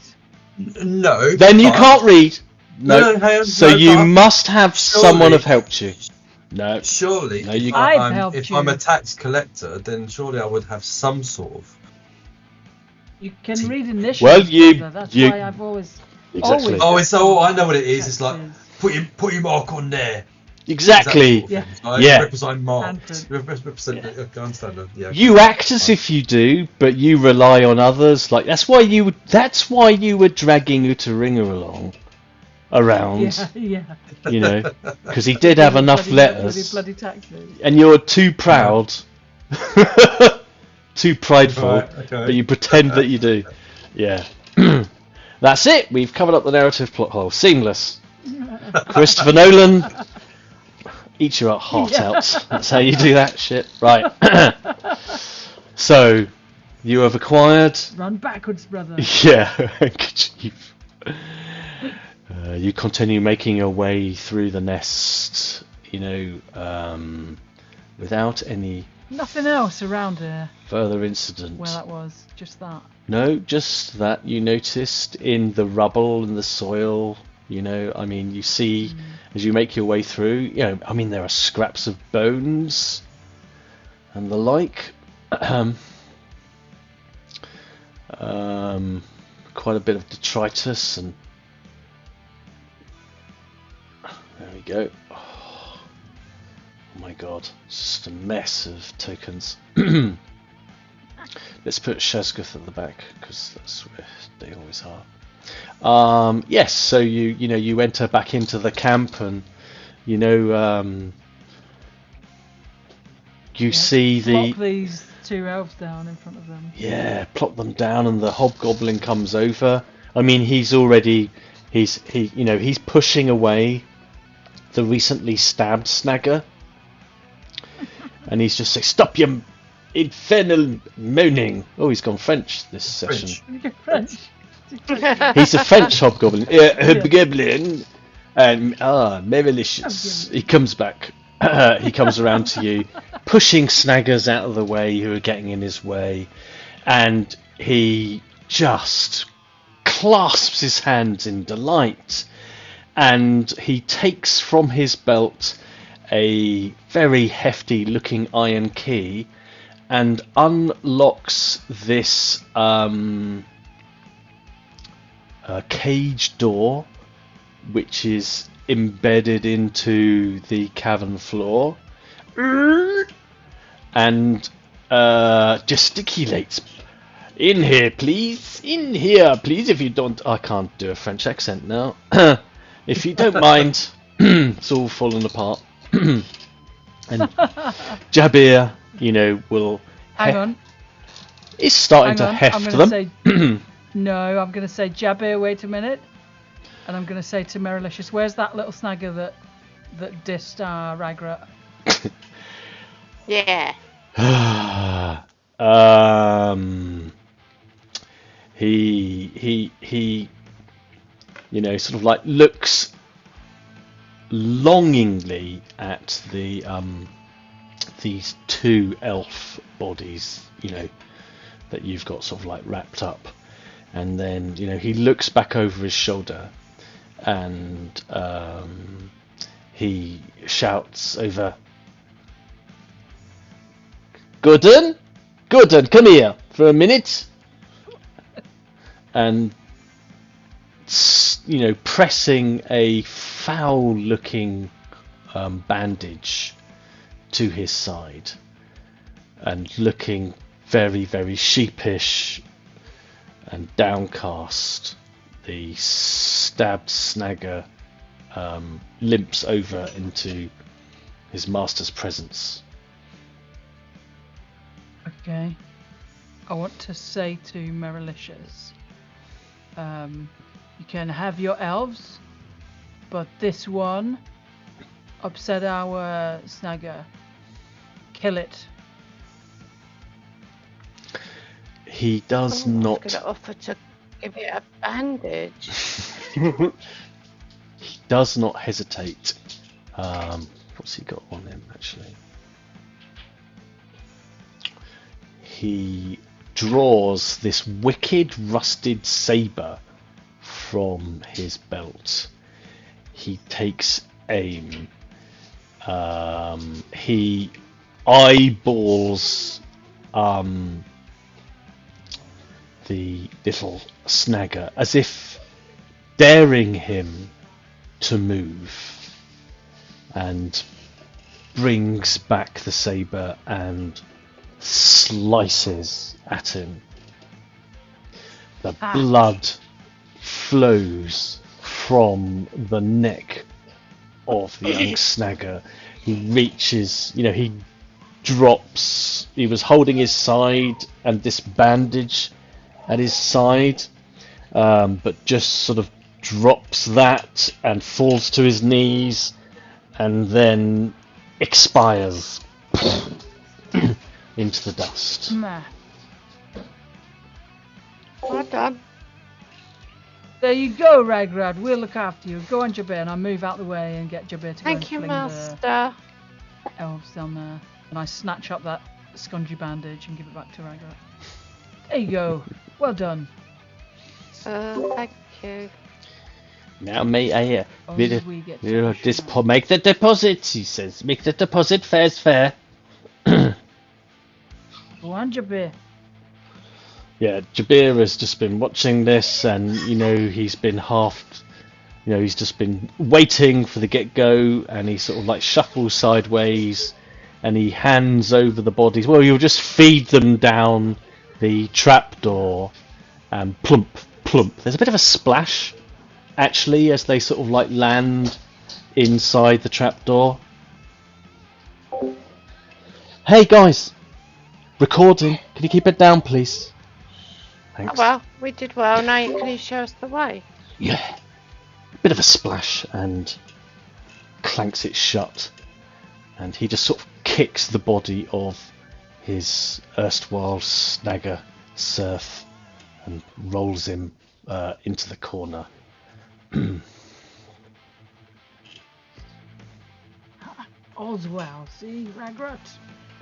don't. No. Then you but- can't read. No, hang on, So no, you but- must have Surely- someone have helped you. No. Surely, No, you if, I've I'm, helped if you. I'm a tax collector, then surely I would have some sort of. You can read initials. Well, you- brother. That's you- why I've always. Exactly. Oh, it's I know what it is. It's like Taxes. put your mark on there. Exactly. That sort of thing. I Yeah. represent marked. Handprint. Represent. Yeah. I understand that. Yeah. You act as if you do, but you rely on others. Like that's why you were dragging Utteringer along, around. Yeah. You know, because he did have enough letters, Bloody taxes. and you're too proud, too prideful, Right, okay. but you pretend that you do. Yeah. That's it. We've covered up the narrative plot hole. Seamless. Christopher Nolan, eat your heart Yeah. out. That's how you do that shit. Right. So, you have acquired. Run backwards, brother. Yeah, handkerchief. You continue making your way through the nest, you know, without any Nothing else around here further incident. where that was. Just that. No, just that you noticed in the rubble and the soil, you know, I mean, you see as you make your way through, you know, I mean, there are scraps of bones and the like. Quite a bit of detritus, and there we go. Oh my god, it's just a mess of tokens. Let's put Shazguth at the back because that's where they always are. Yes, so you enter back into the camp, and you know you see Plop these two elves down in front of them. Yeah, plop them down, and the hobgoblin comes over. I mean, he's pushing away the recently stabbed snagger, and he's just saying, "Stop your infernal moaning!" Oh, he's gone French this session. French. French. He's a French hobgoblin. Hobgoblin, and Merelicious. He comes back. He comes around to you, pushing snaggers out of the way who are getting in his way, and he just clasps his hands in delight, and he takes from his belt a very hefty looking iron key and unlocks this cage door, which is embedded into the cavern floor, and gesticulates. In here, please. In here, please. If you don't, I can't do a French accent now. If you don't mind, it's all falling apart. And Jabir, you know, will. Hang on. Is starting Hang to on. heft I'm them. going to say. No, I'm going to say Jabir. Wait a minute. And I'm going to say to Merelicious, where's that little snagger that dissed Ragrutt? Yeah. He you know, sort of like looks longingly at the these two elf bodies, you know, that you've got sort of like wrapped up, and then, you know, he looks back over his shoulder, and he shouts over, Gooden, come here for a minute. And, pressing a foul-looking bandage to his side and looking very, very sheepish and downcast, the stabbed snagger limps over into his master's presence. Okay. I want to say to Merelicious, you can have your elves, but this one upset our snagger. Kill it. He does not. I was going to offer to give it a bandage. He does not hesitate. What's he got on him actually? He draws this wicked rusted saber from his belt. He takes aim. He eyeballs the little snagger as if daring him to move, and brings back the saber and slices at him. The blood flows from the neck of the young snagger. He reaches, he drops. He was holding his side and this bandage at his side, but just sort of drops that and falls to his knees and then expires into the dust. Nah. Well done. There you go, Ragrutt. We'll look after you. Go on, Jabir, and I move out the way and get Jabir to go and Thank you, fling Master. the elves down there. And I snatch up that scungy bandage and give it back to Ragrutt. There you go. Well done. Thank you. Now may I We get to make the deposit, he says. Make the deposit, fair's fair. Go on, Jabir. Yeah, Jabir has just been watching this, and he's been he's just been waiting for the get-go, and he sort of like shuffles sideways, and he hands over the bodies. Well, you'll just feed them down the trapdoor, and plump, plump. There's a bit of a splash, actually, as they sort of like land inside the trapdoor. Hey guys, recording. Can you keep it down, please? Thanks. Oh, well, we did well. Now can you show us the way? Yeah. Bit of a splash, and clanks it shut. And he just sort of kicks the body of his erstwhile snagger serf and rolls him into the corner. All's well. See, Ragrutt?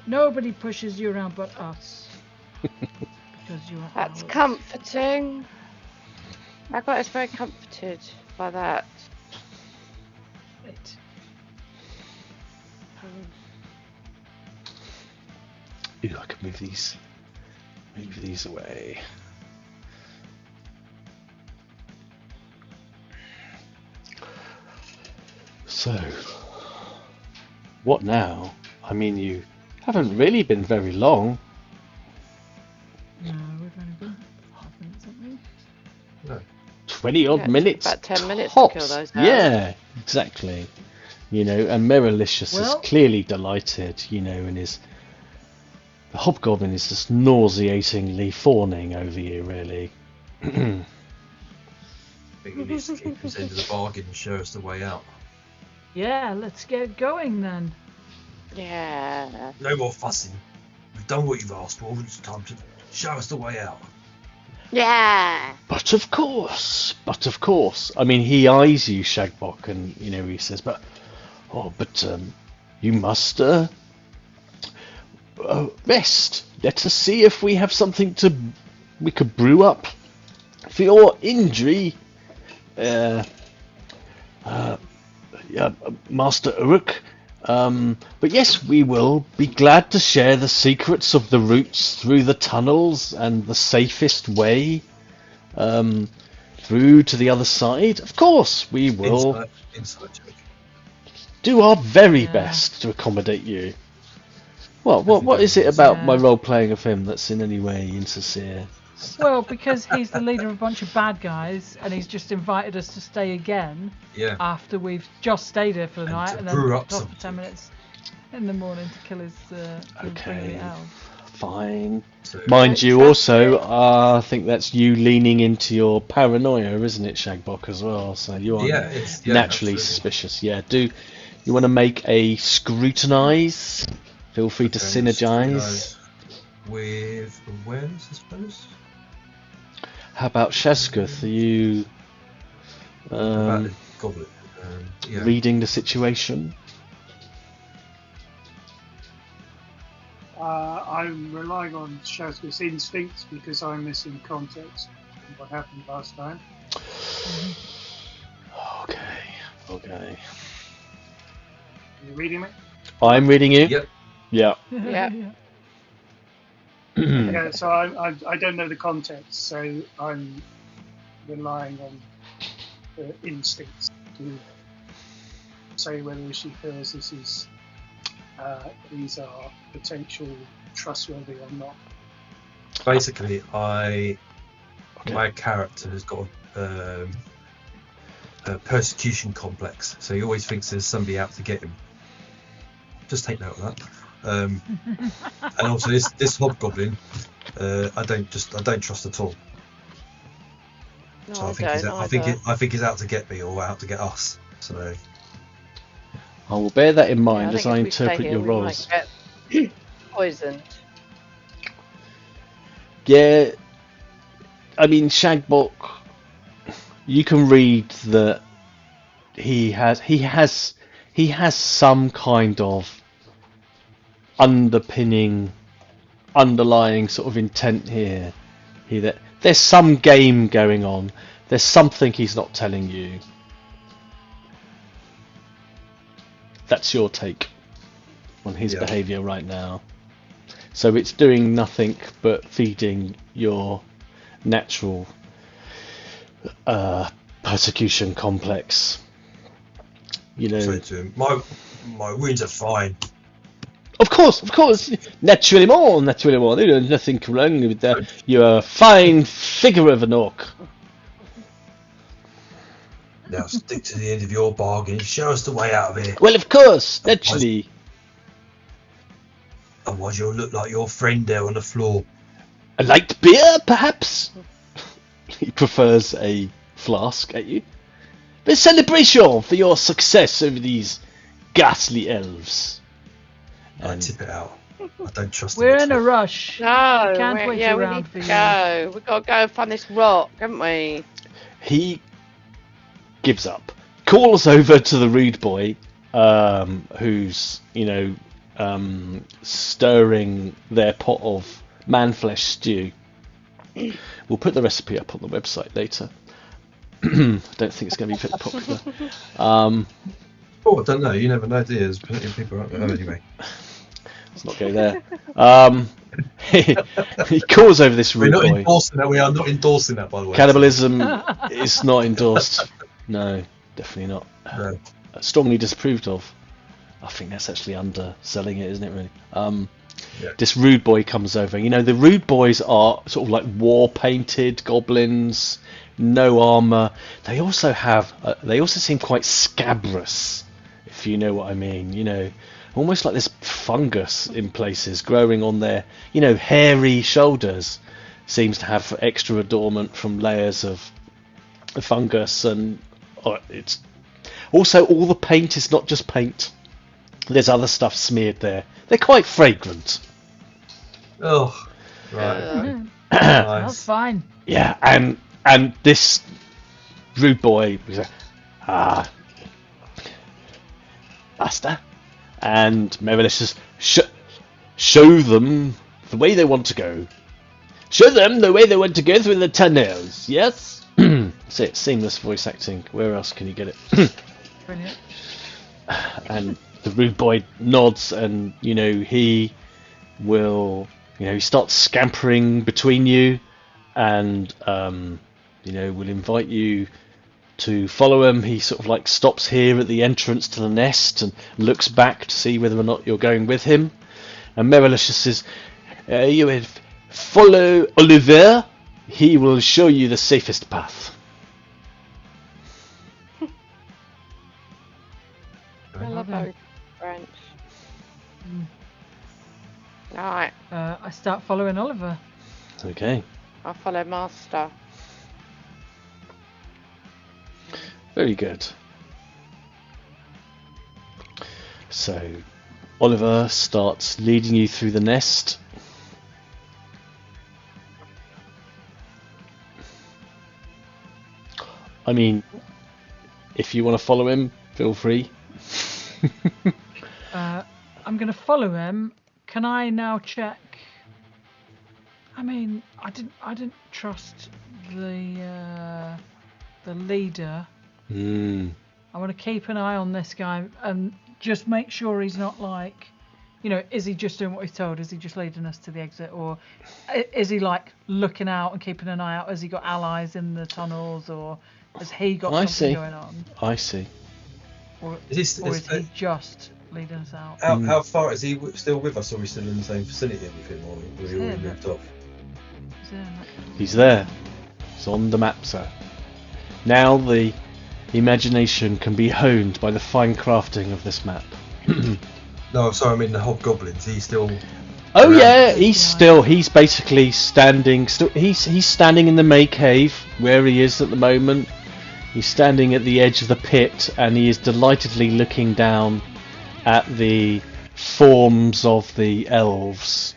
Nobody pushes you around but us. Because you are That's ours. comforting. Ragrutt is very comforted by that. Right. Ooh, I can move these away. So, what now? I mean, you haven't really been very long. No, we've only been 5 minutes, haven't we? No. 20 odd Yeah, minutes. about 10 minutes tops. to kill those elves. Yeah, exactly. And Merelicious is Well- clearly delighted, and the Hobgoblin is just nauseatingly fawning over you, really. I think he needs to keep his end of the bargain and show us the way out. Yeah, let's get going then. Yeah. No more fussing. We've done what you've asked for. It's time to show us the way out. Yeah. But of course. I mean, he eyes you, Shagboc, and he says, "But you must rest. Let us see if we have something we could brew up for your injury, Master Elric. But yes, we will be glad to share the secrets of the routes through the tunnels and the safest way through to the other side. Of course, we will Inside joke. do our very best to accommodate you. What is it about my role playing of him that's in any way insincere? Well, because he's the leader of a bunch of bad guys, and he's just invited us to stay again. Yeah. After we've just stayed here for the night, and then brew popped up off for 10 minutes in the morning to kill his Okay. elves. Fine. So, Mind you, also, I think that's you leaning into your paranoia, isn't it, Shagboc, as well? So you are naturally absolutely. suspicious. Yeah. Do you want to make a scrutinise? Feel free to Okay, synergize. with awareness, I suppose. How about Shazguth? Are you About the goblet. reading the situation? I'm relying on Shazguth's instincts because I'm missing context from what happened last time. Okay. Are you reading me? I'm reading you. Yep. Yeah. Yeah. Yeah, so I don't know the context, so I'm relying on the instincts to say whether she feels these are potential trustworthy or not. Basically, my character has got a persecution complex, so he always thinks there's somebody out to get him. Just take note of that. And also this hobgoblin, I don't trust at all. No, So I think he's out to get me or out to get us. So I will bear that in I mind think as I if we stay interpret here, your we roles. might get poisoned. Yeah, I mean Shagboc, you can read that he has some kind of underlying sort of intent here. That there's some game going on. There's something he's not telling you. That's your take on his behaviour right now. So it's doing nothing but feeding your natural persecution complex. You know. say to him, my wounds are fine. Of course. Naturally more. There's nothing wrong with that. You're a fine figure of an orc. Now stick to the end of your bargain. Show us the way out of here. Well, of course, naturally. Otherwise, you'll look like your friend there on the floor. A light beer, perhaps? He prefers a flask at you. A celebration for your success over these ghastly elves. I tip it out. I don't trust We're him in at a all. rush. No, Can't wait we around need for to you. go. We've got to go and find this rock, haven't we? He gives up. Calls over to the rude boy, who's, stirring their pot of man-flesh stew. We'll put the recipe up on the website later. I don't think it's going to be very popular. Oh, I don't know. You never know, do you? There's plenty of people out there. Oh, anyway. Let's not go there. He calls over this We're rude not boy. endorsing that. We are not endorsing that, by the way. Cannibalism is not endorsed. No, definitely not. No. Strongly disapproved of. I think that's actually underselling it, isn't it, really? This rude boy comes over. The rude boys are sort of like war-painted goblins, no armour. They also seem quite scabrous, if you know what I mean. Almost like this fungus in places growing on their, hairy shoulders. Seems to have extra adornment from layers of fungus, and it's also all the paint is not just paint. There's other stuff smeared there. They're quite fragrant. Oh, right. That's Nice. fine. Yeah, and this rude boy was like, master, and Merelicious show them the way they want to go. Show them the way they want to go through the tunnels. Yes. That's it. Seamless voice acting. Where else can you get it? Brilliant. And The rude boy nods, and he will, he starts scampering between you, and will invite you to follow him. He sort of like stops here at the entrance to the nest and looks back to see whether or not you're going with him. And Merelicious says, "You will follow Oliver. He will show you the safest path." I love how he's French. Alright, I start following Oliver. Okay, I'll follow Master. very good. So Oliver starts leading you through the nest. I mean, if you want to follow him, feel free. I'm going to follow him. Can I now check? I mean, I didn't trust the leader. I want to keep an eye on this guy and just make sure he's not like, is he just doing what he's told? Is he just leading us to the exit, or is he like looking out and keeping an eye out? Has he got allies in the tunnels, or has he got something going on? I see. Or is he just leading us out? How far is he still with us, or are we still in the same vicinity with him, or have we already moved off? He's there. It's on the map, sir. Now the imagination can be honed by the fine crafting of this map. No, I'm sorry, I mean the hobgoblins. He's still. Oh around. yeah, he's basically standing. He's standing in the May cave where he is at the moment. He's standing at the edge of the pit, and he is delightedly looking down at the forms of the elves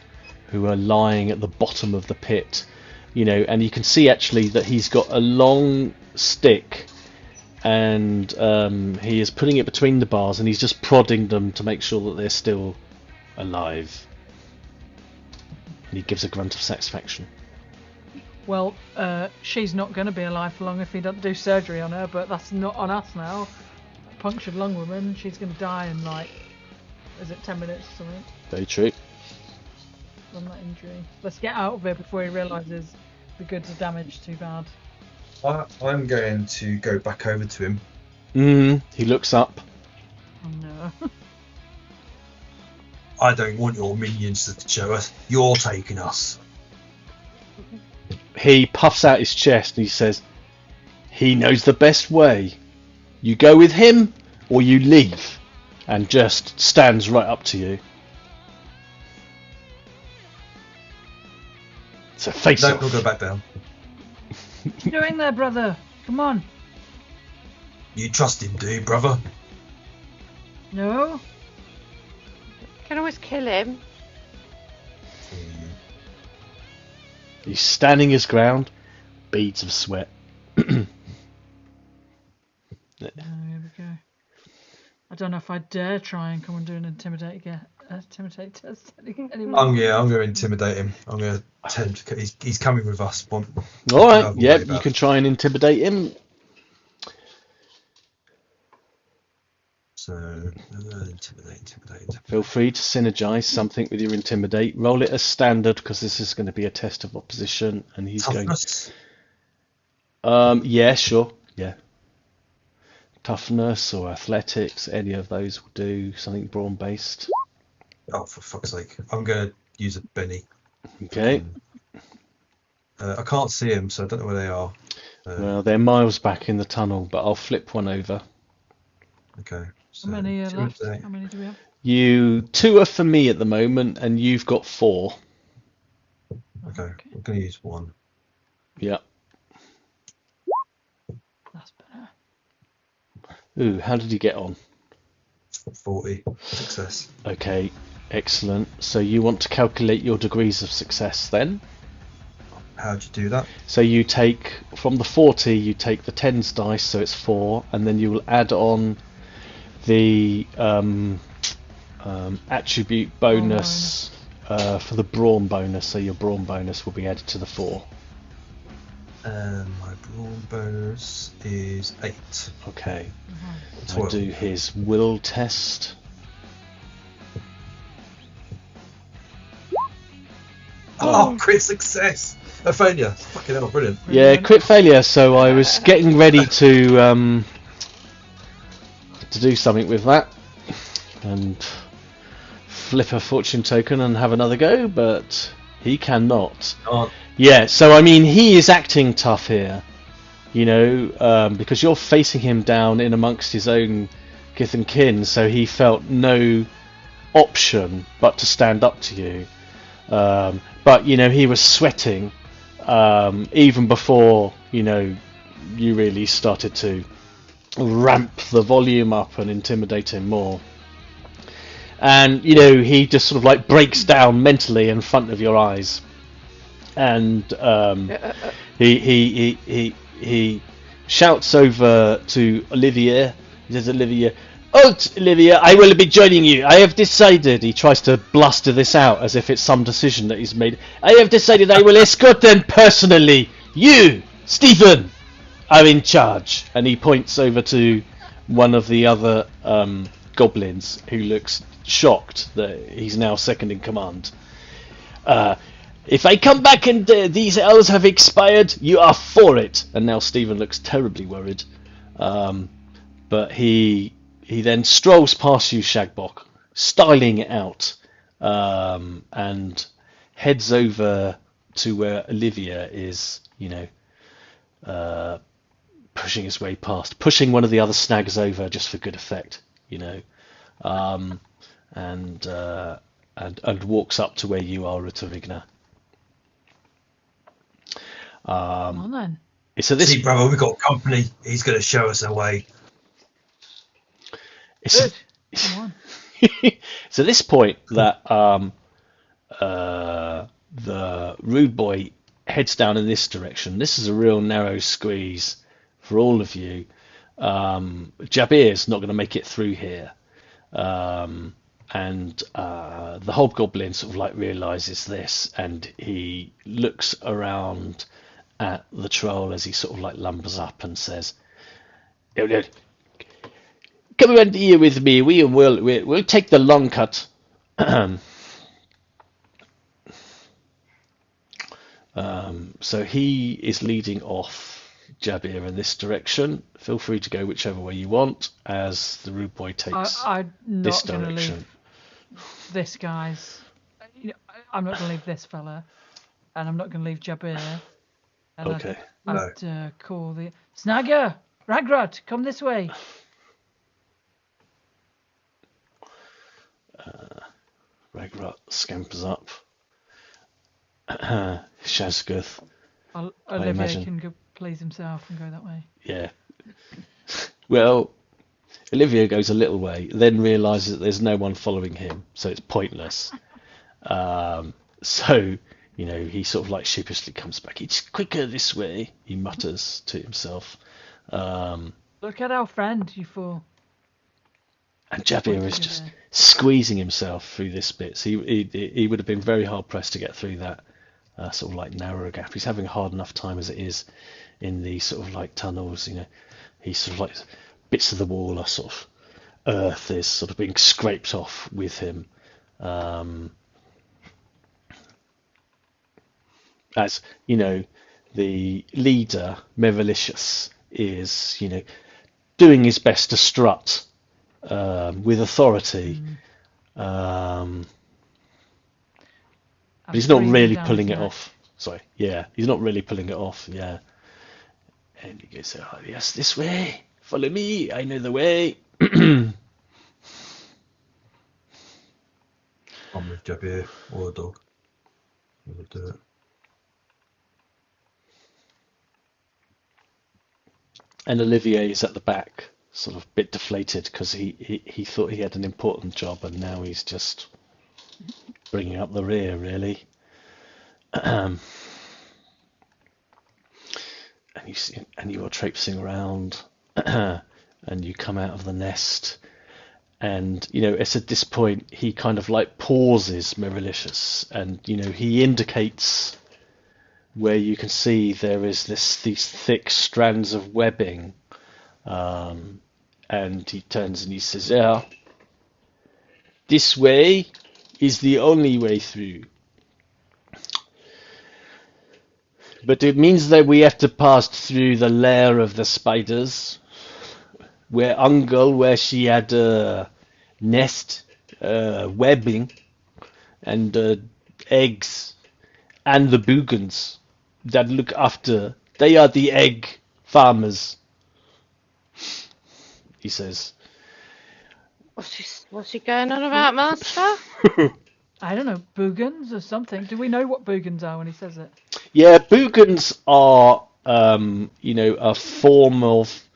who are lying at the bottom of the pit. And you can see actually that he's got a long stick, and he is putting it between the bars, and he's just prodding them to make sure that they're still alive. And he gives a grunt of satisfaction. Well, she's not going to be alive for long if he doesn't do surgery on her, but that's not on us now. Punctured lung woman, she's going to die in is it 10 minutes or something? Very true. From that injury. Let's get out of here before he realises the goods are damaged too bad. I'm going to go back over to him. He looks up. Oh no. I don't want your minions to show us. You're taking us. He puffs out his chest and he says, "He knows the best way. You go with him or you leave," and just stands right up to you. So face No, off. we'll go back down. What are you doing there, brother? Come on. You trust him, do you, brother? No? You can always kill him. He's standing his ground, beads of sweat. Here we go. I don't know if I dare try and come and do an intimidate test anymore. I'm going to intimidate him. I'm going to tell him to. He's coming with us. Alright, yep, you can try and intimidate him. So, intimidate. Feel free to synergize something with your intimidate. Roll it as standard because this is going to be a test of opposition, and he's Toughness. going. Yeah, sure, yeah. Toughness or athletics, any of those will do. Something brawn based. Oh, for fuck's sake! I'm going to use a Benny. Okay. I can't see him, so I don't know where they are. Well, they're miles back in the tunnel, but I'll flip one over. Okay. So How many are left? How many do we have? You 2 are for me at the moment, and you've got 4. Okay, I'm going to use 1. Yeah. That's better. Ooh, how did you get on? 40 success. Okay, excellent. So you want to calculate your degrees of success then? How'd you do that? So you take, from the 40, you take the 10s dice, so it's 4, and then you will add on the attribute bonus for the brawn bonus, so your brawn bonus will be added to the 4. My brawn bonus is 8. Okay. So I do his will test. Oh, crit success! Ophelia. Fucking hell, brilliant. Yeah, crit failure. So I was getting ready to do something with that and flip a fortune token and have another go, but he cannot. Oh, Yeah, so I mean, he is acting tough here, you know, because you're facing him down in amongst his own kith and kin, so he felt no option but to stand up to you. But, you know, he was sweating even before, you know, you really started to ramp the volume up and intimidate him more. And, you know, he just sort of like breaks down mentally in front of your eyes. And he shouts over to Olivia. He says, Olivia, "Halt, Olivia, I will be joining you. I have decided." He tries to bluster this out as if it's some decision that he's made. "I have decided I will escort them personally. You, Stephen, are in charge." And he points over to one of the other goblins who looks shocked that he's now second in command. "If I come back and these elves have expired, you are for it." And now Stephen looks terribly worried. But he then strolls past you, Shagboc, styling it out, and heads over to where Olivia is, you know, pushing his way past, pushing one of the other snags over just for good effect, you know, and walks up to where you are, Utteringer. Come on then. So this, see, brother, we've got company. He's going to show us our way. Good. Come on. it's at this point that the rude boy heads down in this direction. This is a real narrow squeeze for all of you. Jabir's not going to make it through here. And the hobgoblin sort of like realizes this, and he looks around at the troll as he sort of like lumbers up and says, "Come around here with me. We'll take the long cut." So he is leading off Jabir in this direction. Feel free to go whichever way you want as the rude boy takes I'm this not going to direction. leave this guy's. You know, I'm not going to leave this fella, and I'm not going to leave Jabir. And Okay. I'd call the Snagger, Ragrutt, come this way. Ragrutt scampers up. Shazguth, Olivia imagine. can go please himself and go that way. yeah. Well, Olivia goes a little way, then realises that there's no one following him, so it's pointless. So, you know, he sort of like sheepishly comes back. "It's quicker this way," he mutters to himself. Look at our friend, you fool. And Jabir is just squeezing himself through this bit. So he would have been very hard pressed to get through that sort of like narrow gap. He's having a hard enough time as it is in these sort of like tunnels. You know, he's sort of like bits of the wall are sort of earth is sort of being scraped off with him. As you know, the leader Merelicious is, you know, doing his best to strut with authority, but he's not really pulling it off. Sorry, yeah, he's not really pulling it off. Yeah, and he goes, "Oh yes, this way. Follow me. I know the way." I'm with Jabir or the dog. We'll do it. And Olivier is at the back, sort of a bit deflated because he thought he had an important job, and now he's just bringing up the rear, really. And you are traipsing around, and you come out of the nest, and you know it's at this point he kind of like pauses, Merelicious, and you know he indicates where you can see there is these thick strands of webbing, and he turns and he says, "Yeah, this way is the only way through. But it means that we have to pass through the lair of the spiders, where Ungol, where she had a nest, webbing, and eggs, and the Boogans that look after. They are the egg farmers, he says. What's he going on about, Master? I don't know, Boogans or something. Do we know what Boogans are when he says it? Yeah, Boogans are, a form of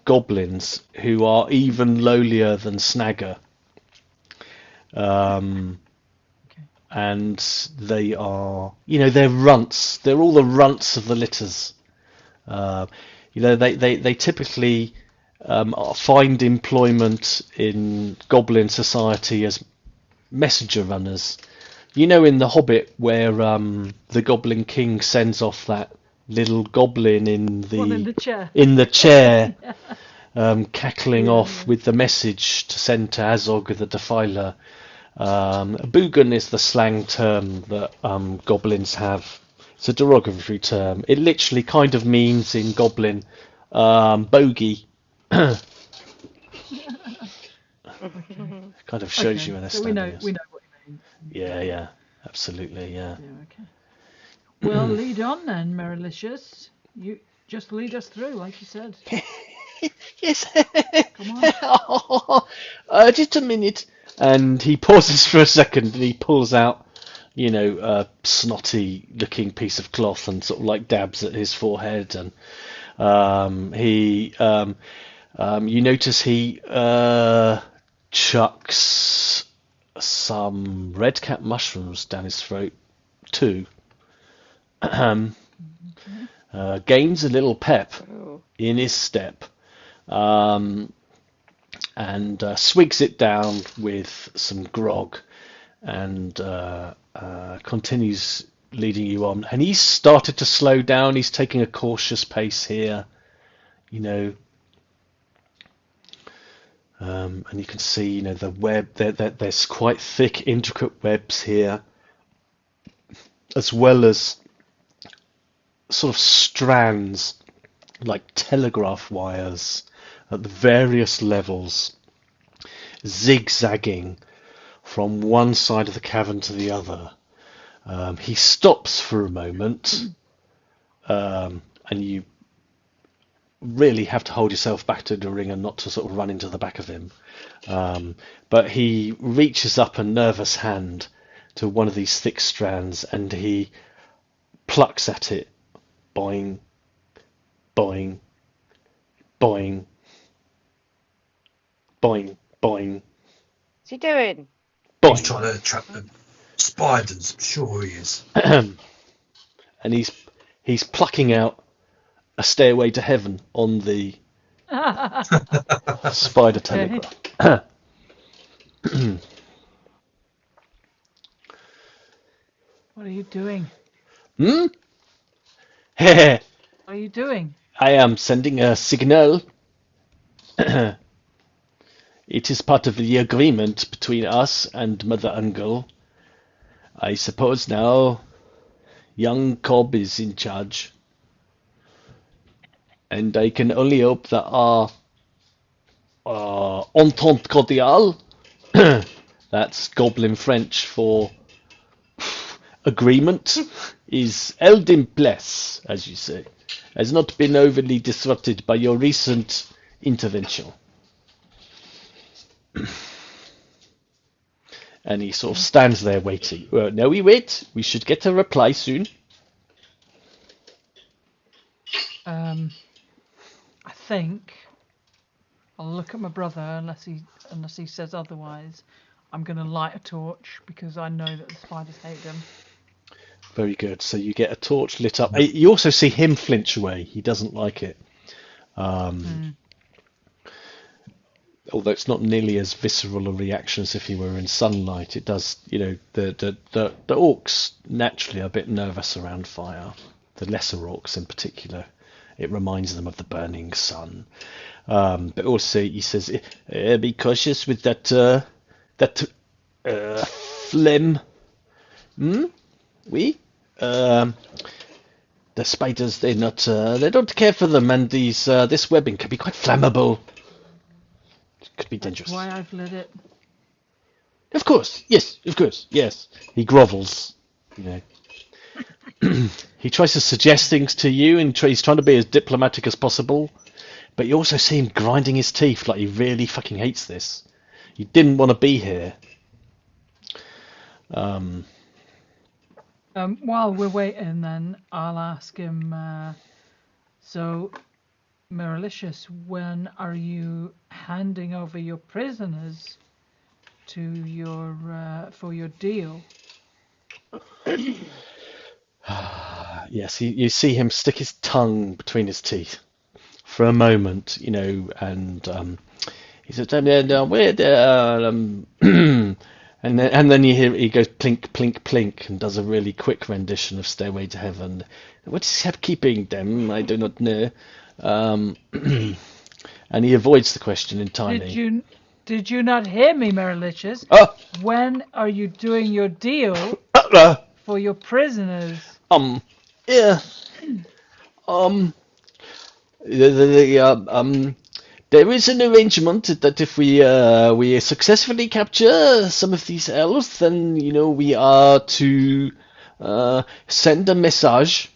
goblins who are even lowlier than Snagger. And they are, they're runts. They're all the runts of the litters. They typically find employment in goblin society as messenger runners. In The Hobbit where the Goblin King sends off that little goblin in the chair, cackling off with the message to send to Azog the Defiler. Boogan is the slang term that goblins have. It's a derogatory term. It literally kind of means in Goblin bogey. Kind of shows you an so we know what he means. Yeah, absolutely, yeah. Okay. Well, lead on then, Merelicious. You just lead us through, like you said. Yes. Come on. Just a minute. And he pauses for a second and he pulls out, a snotty looking piece of cloth and sort of like dabs at his forehead. And you notice he chucks some red cap mushrooms down his throat too. Gains a little pep in his step. And swigs it down with some grog and continues leading you on. And he's started to slow down. He's taking a cautious pace here, and you can see, the web. There's quite thick, intricate webs here, as well as sort of strands like telegraph wires at the various levels, zigzagging from one side of the cavern to the other. He stops for a moment, and you really have to hold yourself back to the ring and not to sort of run into the back of him. But he reaches up a nervous hand to one of these thick strands and he plucks at it. Boing, boing, boing, boing, boing. What's he doing? Boing. He's trying to trap the spiders. I'm sure he is. And he's plucking out a stairway to heaven on the spider telegraph. What are you doing? What are you doing? I am sending a signal. It is part of the agreement between us and Mother Ungol. I suppose now young Cobb is in charge. And I can only hope that our entente cordiale, that's Goblin French for agreement, is held in place, as you say, has not been overly disrupted by your recent intervention. And he sort of stands there waiting. Well, no, we wait. We should get a reply soon. I think I'll look at my brother unless he says otherwise. I'm going to light a torch because I know that the spiders hate them. Very good. So you get a torch lit up. You also see him flinch away. He doesn't like it. Although it's not nearly as visceral a reaction as if he were in sunlight, it does, the orcs naturally are a bit nervous around fire. The lesser orcs in particular. It reminds them of the burning sun. But also he says, be cautious with that phlegm. Oui? The spiders, they don't care for them, and this webbing can be quite flammable. It could be dangerous. Why I've lit it. Of course, yes, He grovels, He tries to suggest things to you, and he's trying to be as diplomatic as possible. But you also see him grinding his teeth like he really fucking hates this. He didn't want to be here. While we're waiting, then I'll ask him. So, Merelicious, when are you handing over your prisoners to your for your deal? Yes, you see him stick his tongue between his teeth for a moment, and he says, and then you hear he goes plink, plink, plink, and does a really quick rendition of Stairway to Heaven. What is keeping them? I do not know. And he avoids the question entirely. Did you not hear me, Merelicious? Oh! When are you doing your deal for your prisoners? Yeah. There is an arrangement that if we successfully capture some of these elves, then we are to send a message,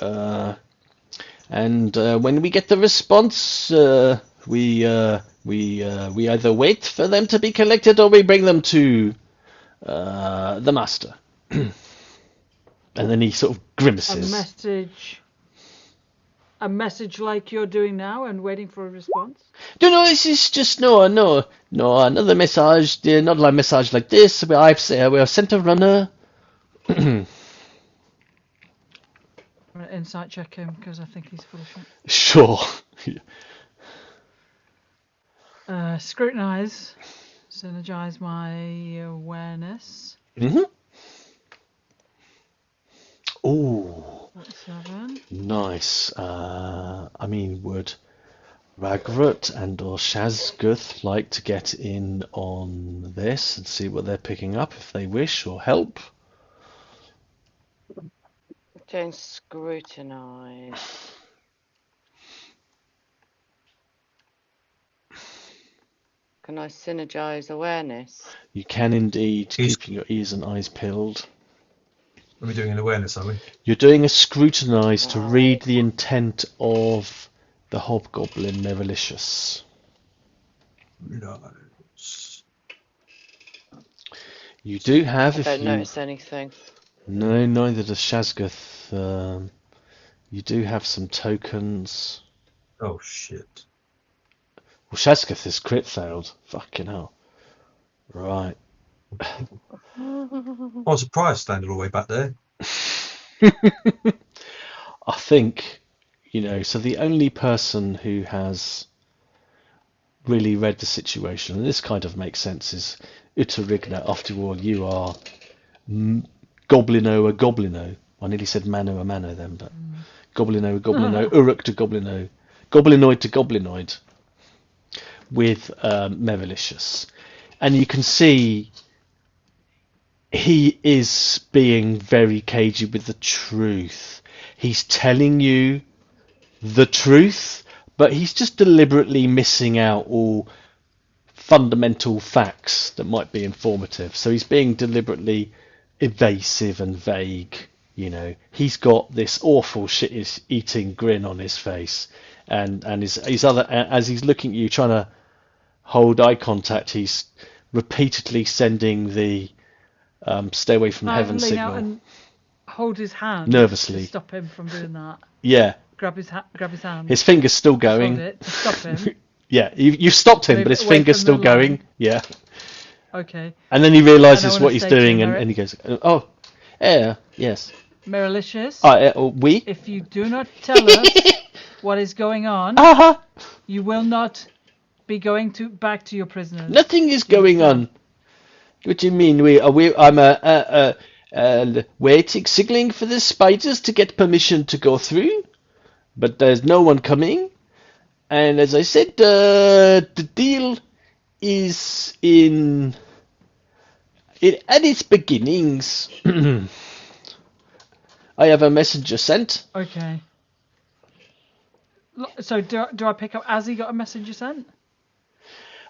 and when we get the response, we either wait for them to be collected or we bring them to the master. And then he sort of grimaces. A message like you're doing now and waiting for a response? No, this is just no, another message, not like message like this. We have sent a runner. I'm going to insight check him because I think he's full of shit. Sure. Scrutinize. Synergize my awareness. Mm-hmm. Ooh. 7. Nice. Would Ragrutt and or Shazguth like to get in on this and see what they're picking up if they wish or help? Doing scrutinize. Can I synergize awareness? You can indeed, keeping your ears and eyes peeled. Are we doing an awareness, are we? You're doing a scrutinize to read the intent of the Hobgoblin Merelicious. Nice. You do have, I don't notice anything. No, neither does Shazguth. You do have some tokens. Oh shit. Well, Shazguth is crit failed. Fucking hell. Right. I'm surprised standing all the way back there. I think, so the only person who has really read the situation, and this kind of makes sense, is Utteringer. After all, you are Goblino a Goblino. I nearly said Mano a Mano then, but Goblino a Goblino, Uruk to Goblino, Goblinoid to Goblinoid with Merelicious. And you can see he is being very cagey with the truth. He's telling you the truth, but he's just deliberately missing out all fundamental facts that might be informative. So he's being deliberately evasive and vague. He's got this awful shit-eating grin on his face, and his other, as he's looking at you, trying to hold eye contact, he's repeatedly sending the stay away from heaven lean signal. Out and hold his hand nervously to stop him from doing that. Yeah. Grab his hand. His finger's still going. Hold it to stop him. Yeah, you've stopped him, but his finger's still going. Yeah. Okay. And then he realises what he's doing, and he goes, "Oh, yeah, yes." Merelicious. We. If you do not tell us what is going on, you will not be going back to your prisoners. Nothing is going on. What do you mean? I'm waiting, signaling for the spiders to get permission to go through, but there's no one coming. And as I said, the deal is at its beginnings. I have a messenger sent. Okay. So do I pick up as he got a messenger sent?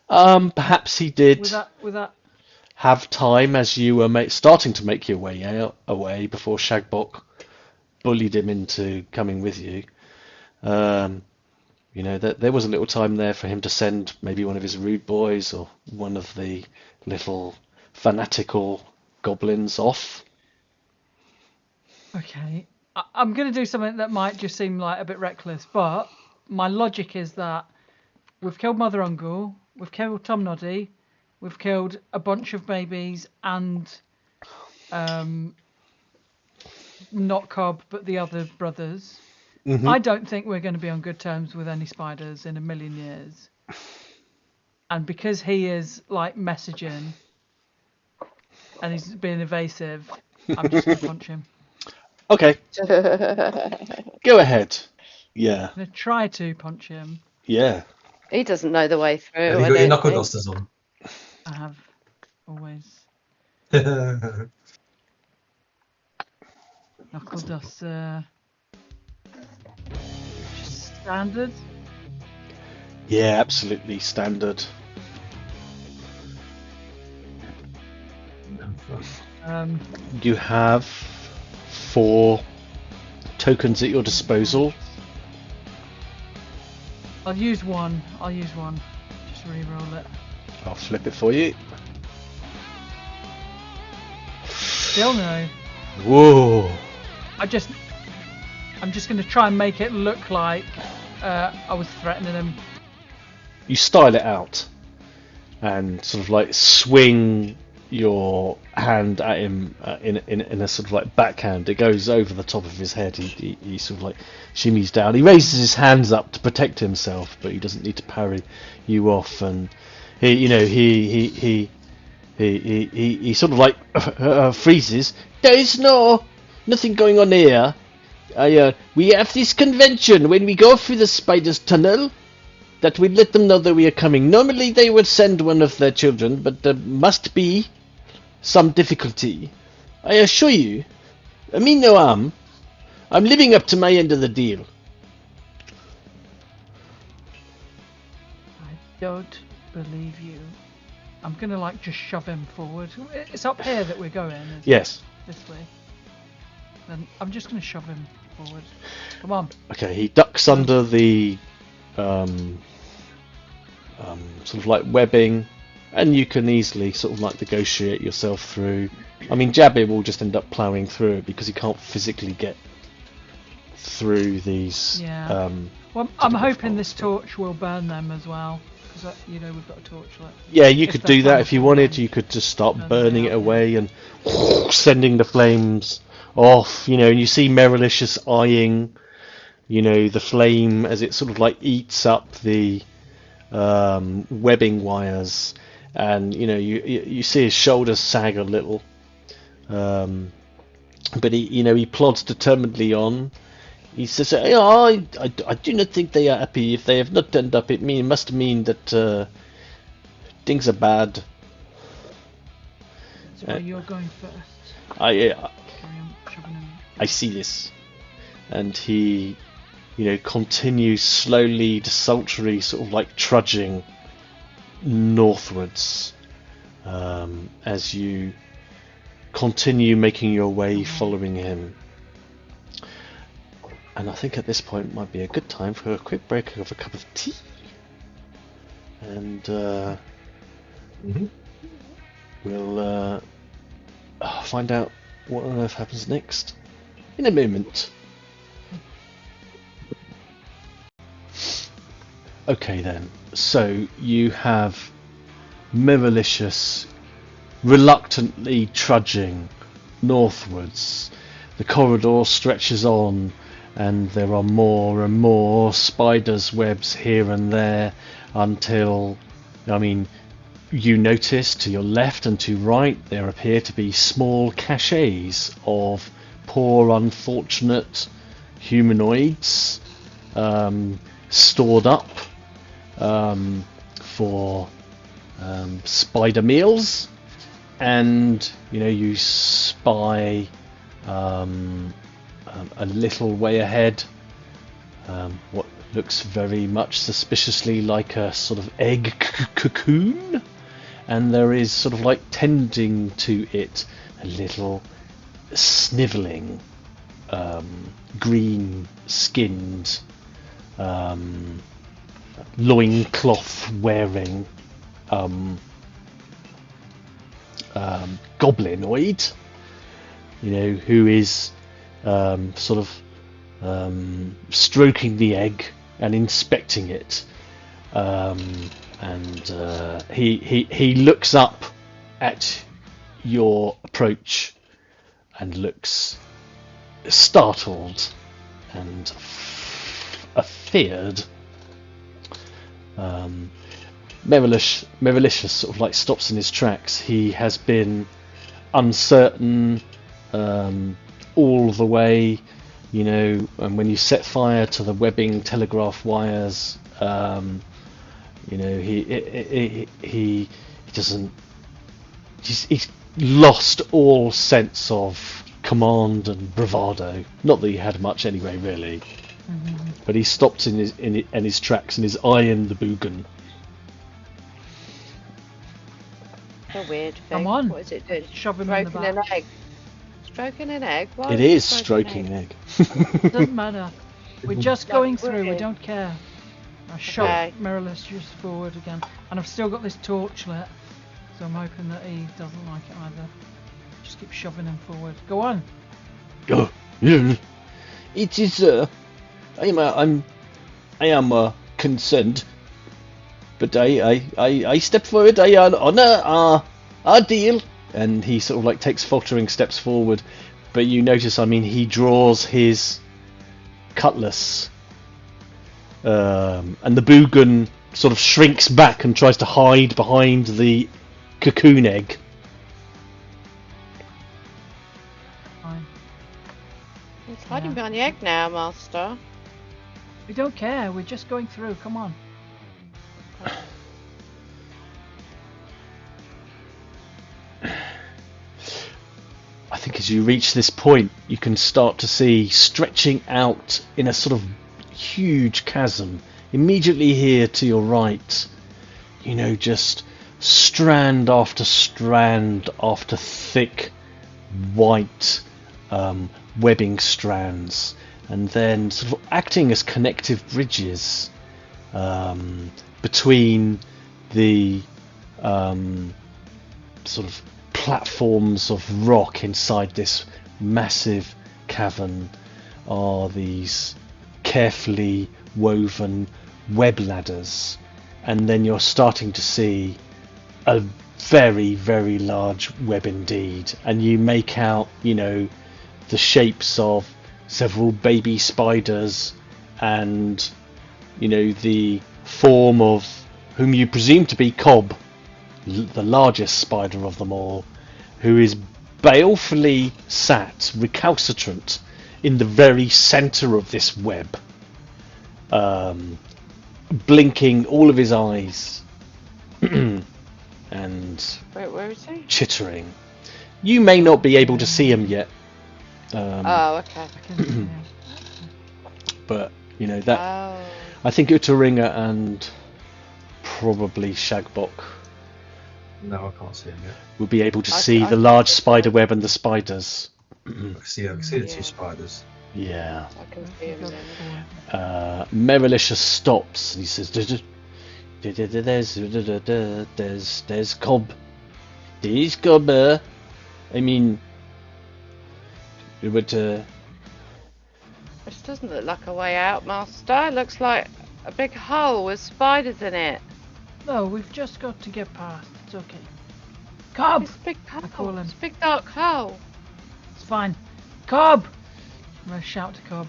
Perhaps he did With that. have time as you were starting to make your way away before Shagboc bullied him into coming with you. There was a little time there for him to send maybe one of his rude boys or one of the little fanatical goblins off. Okay. I'm going to do something that might just seem like a bit reckless, but my logic is that we've killed Mother Ungol, we've killed Tom Noddy, we've killed a bunch of babies and not Cobb, but the other brothers. Mm-hmm. I don't think we're going to be on good terms with any spiders in a million years. And because he is like messaging and he's being evasive, I'm just going to punch him. Okay. Go ahead. Yeah. I'm going to try to punch him. Yeah. He doesn't know the way through. Have you got your knuckle dusters on? I have always. Knuckle duster. Just standard. Yeah, absolutely standard. You have 4 tokens at your disposal. I'll use one. Just re-roll it. I'll flip it for you. Still no. Whoa. I'm just going to try and make it look like I was threatening him. You style it out and sort of like swing your hand at him in a sort of like backhand. It goes over the top of his head. He sort of like shimmies down. He raises his hands up to protect himself, but he doesn't need to parry you off. And he sort of like freezes. There is nothing going on here. We have this convention when we go through the spider's tunnel that we let them know that we are coming. Normally they would send one of their children, but there must be some difficulty. I assure you, I mean no harm. I'm living up to my end of the deal. I don't believe you. I'm gonna like just shove him forward. It's up here that we're going. Yes. This way. Then I'm just gonna shove him forward. Come on. Okay, he ducks under the sort of like webbing, and you can easily sort of like negotiate yourself through. I mean, Jabir will just end up ploughing through it because he can't physically get through these. Yeah. Well, I'm hoping this torch will burn them as well, because we've got a torchlight. Yeah, you could do that if you wanted. flame. You could just start burning it away and sending the flames off. And you see Merelicious eyeing, the flame as it sort of like eats up the webbing wires, and you see his shoulders sag a little, but he plods determinedly on. He says, I do not think they are happy. If they have not turned up, it must mean that things are bad. That's why you're going first. I Carry on shoving him. I see this, and he continues slowly, desultory, sort of like trudging northwards as you continue making your way following him. And I think at this point might be a good time for a quick break of a cup of tea. And we'll find out what on earth happens next in a moment. Okay then, so you have Merelicious reluctantly trudging northwards. The corridor stretches on, and there are more and more spiders' webs here and there until, you notice to your left and to right there appear to be small caches of poor unfortunate humanoids stored up for spider meals, and you spy a little way ahead, what looks very much suspiciously like a sort of egg cocoon, and there is sort of like tending to it a little snivelling, green-skinned, loincloth wearing goblinoid, who is sort of stroking the egg and inspecting it, and he looks up at your approach and looks startled and afeared. Merelicious sort of like stops in his tracks. He has been uncertain all the way, and when you set fire to the webbing telegraph wires, he doesn't. He's lost all sense of command and bravado. Not that he had much anyway, really. Mm-hmm. But he stopped in his tracks and is eyeing the Boogan. A weird thing. Come on. What is it doing? Shove him in the Stroking back. an egg. Stroking an egg? Why It is is stroking an egg. Doesn't matter. We're just going through. We weird. don't care. I shot Okay. Merelicious forward again, and I've still got this torch lit, so I'm hoping that he doesn't like it either. Just keep shoving him forward. Go on. Oh, yeah. It is. I am concerned, but I step forward. I honor our deal, and he sort of like takes faltering steps forward. But you notice, he draws his cutlass, and the Boogan sort of shrinks back and tries to hide behind the cocoon egg. Fine. He's hiding Yeah. behind the egg now, Master. We don't care. We're just going through. Come on. I think as you reach this point, you can start to see stretching out in a sort of huge chasm immediately here to your right, just strand after thick white webbing strands, and then sort of acting as connective bridges between the sort of platforms of rock inside this massive cavern are these carefully woven web ladders, and then you're starting to see a very, very large web indeed, and you make out, the shapes of several baby spiders and, the form of whom you presume to be Cobb, the largest spider of them all, who is balefully sat recalcitrant in the very centre of this web, blinking all of his eyes and Wait, where is he? chittering. You may not be able to see him yet, Oh, okay. but that Oh. I think Utteringer and probably Shagboc No, I can't see him yet. will be able to I- see I- the large spider web and the spiders. I can see the Yeah. two spiders. Yeah. I can see him then. Merelicious stops and he says, "There's Cobb. There's Cobb. But This doesn't look like a way out, Master. It looks like a big hole with spiders in it. No, we've just got to get past. It's okay. Cobb! It's a big hole. call him. It's a big dark hole. It's fine. Cobb! I'm going to shout to Cobb.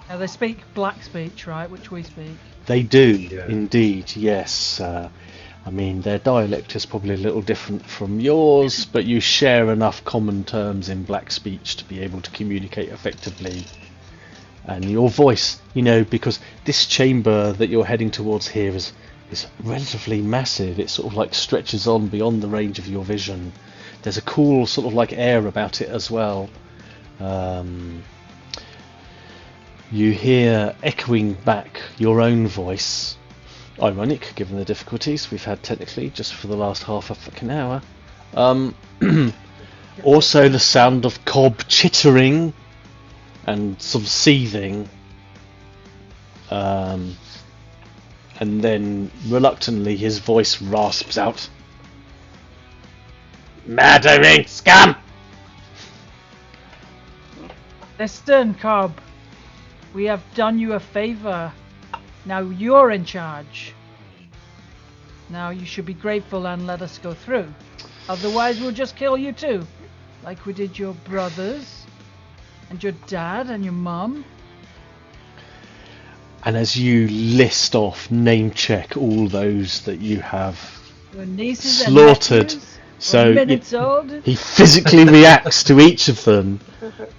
Now, they speak black speech, right? Which we speak. they do Yeah. indeed, yes. Their dialect is probably a little different from yours, but you share enough common terms in black speech to be able to communicate effectively. And your voice, because this chamber that you're heading towards here is relatively massive. It sort of like stretches on beyond the range of your vision. There's a cool sort of like air about it as well. you hear echoing back your own voice. Ironic, given the difficulties we've had technically just for the last half a fucking hour. Also the sound of Cobb chittering and sort of seething. And then reluctantly his voice rasps out. Murdering scum! Listen, Cobb. We have done you a favour. Now you're in charge. Now you should be grateful and let us go through. Otherwise we'll just kill you too. Like we did your brothers. And your dad and your mum. And as you list off, name check all those that you have Your nieces slaughtered. and nephews, So minutes old. he physically reacts to each of them,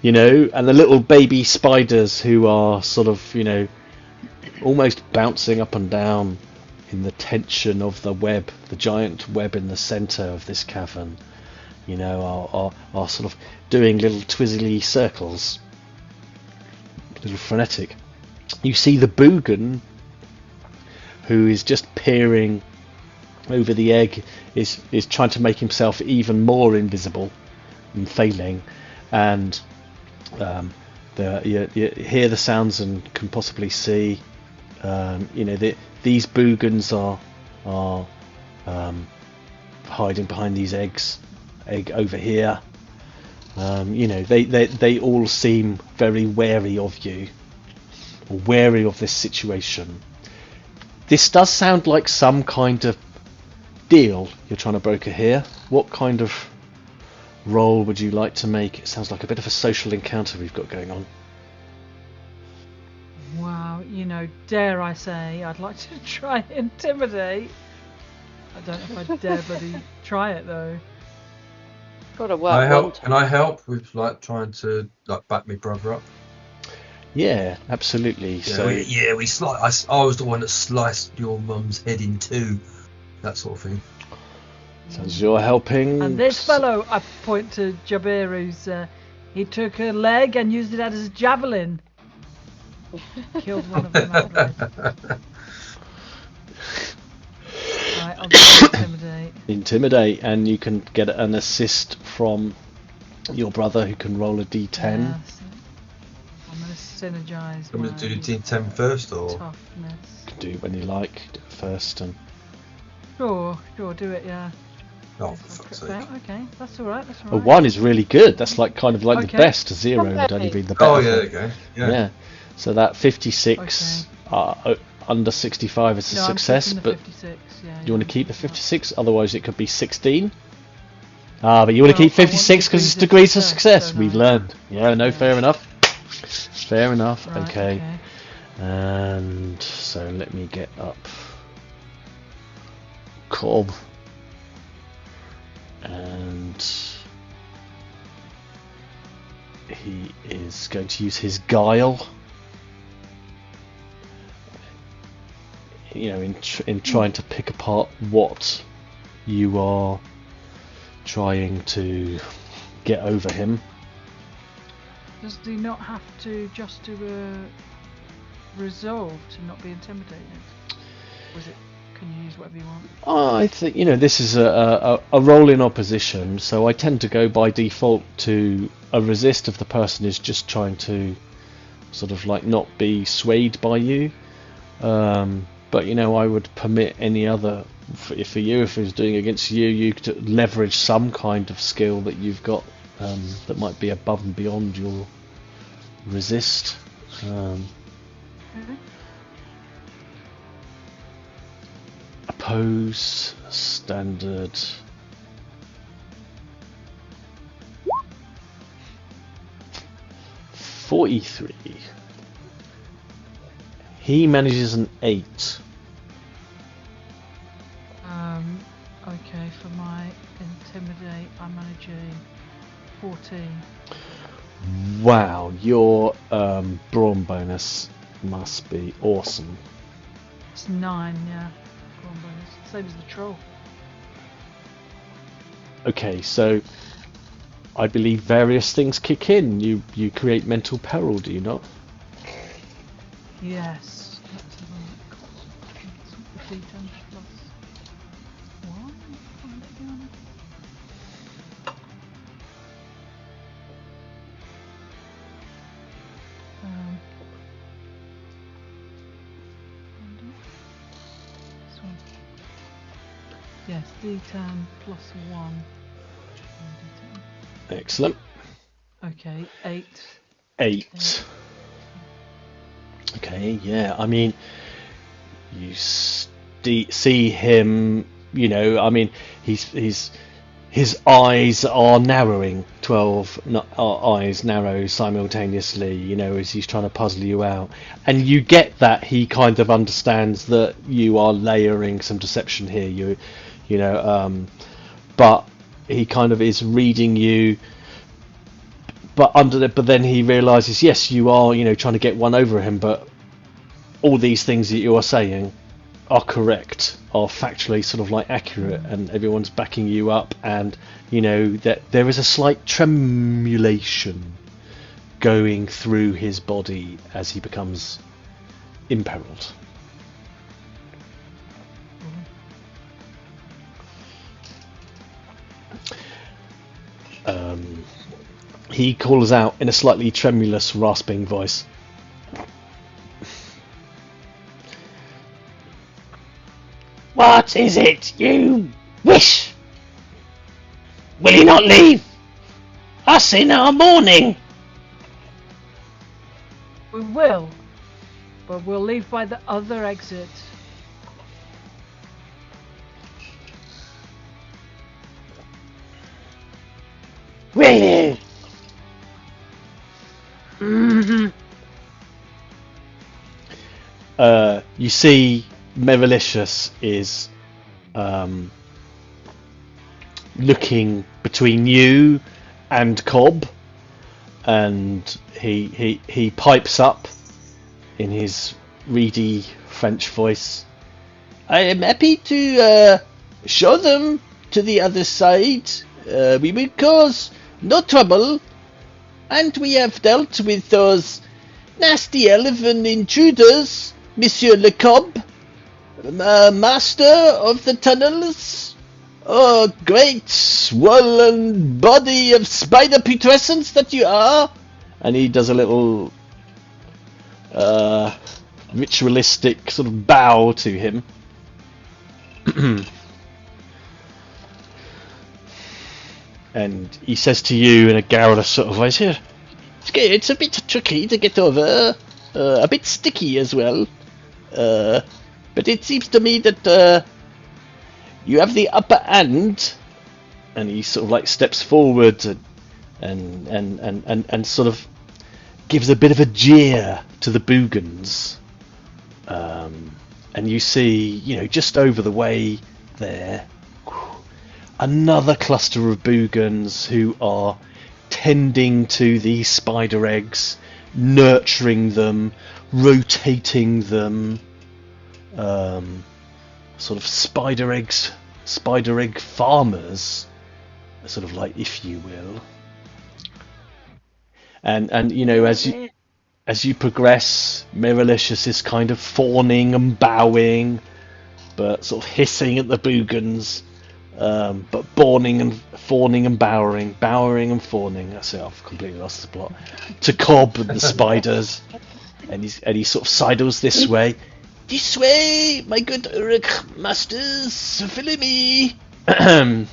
you know, and the little baby spiders who are sort of, you know, almost bouncing up and down in the tension of the web, the giant web in the centre of this cavern, you know, are sort of doing little twizzly circles, little frenetic. You see the Boogan, who is just peering over the egg, is trying to make himself even more invisible and failing, and you hear the sounds and can possibly see. You know, these Boogans are hiding behind these egg over here. You know, they all seem very wary of you, or wary of this situation. This does sound like some kind of deal you're trying to broker here. What kind of role would you like to make? It sounds like a bit of a social encounter we've got going on. Wow, you know, dare I say, I'd like to try intimidate. I don't know if I dare bloody try it though. Gotta work. Can I help with like trying to like back my brother up? Yeah, absolutely. So Yeah, I was the one that sliced your mum's head in two, that sort of thing. sounds you're helping. And this fellow, I point to Jabir, who's he took a leg and used it as a javelin. Killed one of them outright. Right, I'll do intimidate. Intimidate, and you can get an assist from your brother, who can roll a d10. Yeah, so I'm going to synergise. I'm going to do the D10 first, or toughness. You can do it when you like. Do it first, and Sure, do it, yeah. oh, for fuck's sake. Okay, that's alright, that's a alright. 1 is really good. That's like kind of like Okay. the best. A 0 would only be the better. Oh yeah, there you go. Yeah. So that 56 under 65 is a No, success, I'm keeping the but 56, yeah, you want to yeah. keep the 56, otherwise it could be 16. But you want to Well, keep I want 56 because it's degrees degrees of of success. don't We've I? learned. Yeah, no, Yeah. fair enough. Fair enough. Right, Okay. And so let me get up Cobb. And he is going to use his guile. You know, in trying to pick apart what you are trying to get over him. Does he not have to just do a resolve to not be intimidated? Or is it, can you use whatever you want? I think, you know, this is a roll in opposition, so I tend to go by default to a resist if the person is just trying to sort of like not be swayed by you. But you know, I would permit any other for you, if it was doing against you, you could leverage some kind of skill that you've got that might be above and beyond your resist. Oppose, standard. $43. He manages an 8. Okay, for my intimidate, I'm managing 14. Wow, your brawn bonus must be awesome. It's 9, yeah. Brawn bonus. Same as the troll. Okay, so I believe various things kick in. You create mental peril, do you not? Yes. Let's have a look. D10 plus 1. Find it again. This one. Yes, D10 plus 1. D10. Excellent. Okay, 8. 8. Okay, yeah. I mean, you see him. You know, I mean, his eyes are narrowing. 12 eyes narrow simultaneously. You know, as he's trying to puzzle you out, and you get that he kind of understands that you are layering some deception here. You know, but he kind of is reading you. But but then he realizes, yes, you are, you know, trying to get one over him, but all these things that you are saying are correct, are factually sort of like accurate, and everyone's backing you up, and you know that there is a slight tremulation going through his body as he becomes imperiled. He calls out in a slightly tremulous, rasping voice. What is it you wish? Will you not leave us in our mourning? We will, but we'll leave by the other exit. Really? Mm-hmm. You see Merelicious is looking between you and Cobb, and he pipes up in his reedy French voice. I am happy to show them to the other side. We will cause no trouble, and we have dealt with those nasty elven intruders, Monsieur Le Cobb, master of the tunnels. Oh, great swollen body of spider putrescence that you are. And he does a little ritualistic sort of bow to him. And he says to you in a garrulous sort of voice, here, It's a bit tricky to get over, a bit sticky as well. But it seems to me that you have the upper hand. and he sort of like steps forward and sort of gives a bit of a jeer to the Boogans. And you see, you know, just over the way there, another cluster of Boogans who are tending to these spider eggs, nurturing them, rotating them, sort of spider egg farmers, sort of like, if you will. And you know, as you progress, Merelicious is kind of fawning and bowing, but sort of hissing at the Boogans, but fawning and bowing and fawning. That's it. I've completely lost the plot. To Cobb and the spiders, and he sort of sidles this way. This way, my good Elric masters, follow me. And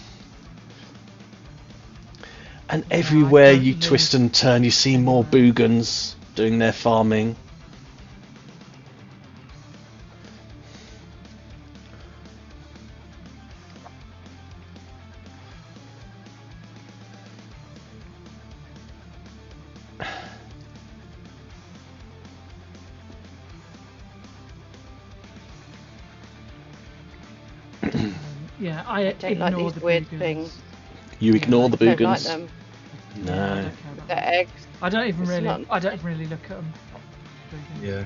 everywhere you twist and turn, you see more Boogans doing their farming. Yeah, I don't like ignore these the weird Boogans. things. You ignore the Don't like Boogans? them. Yeah, I No. don't care about The them. eggs. I don't even It's really. not- I don't really look at them. Yeah.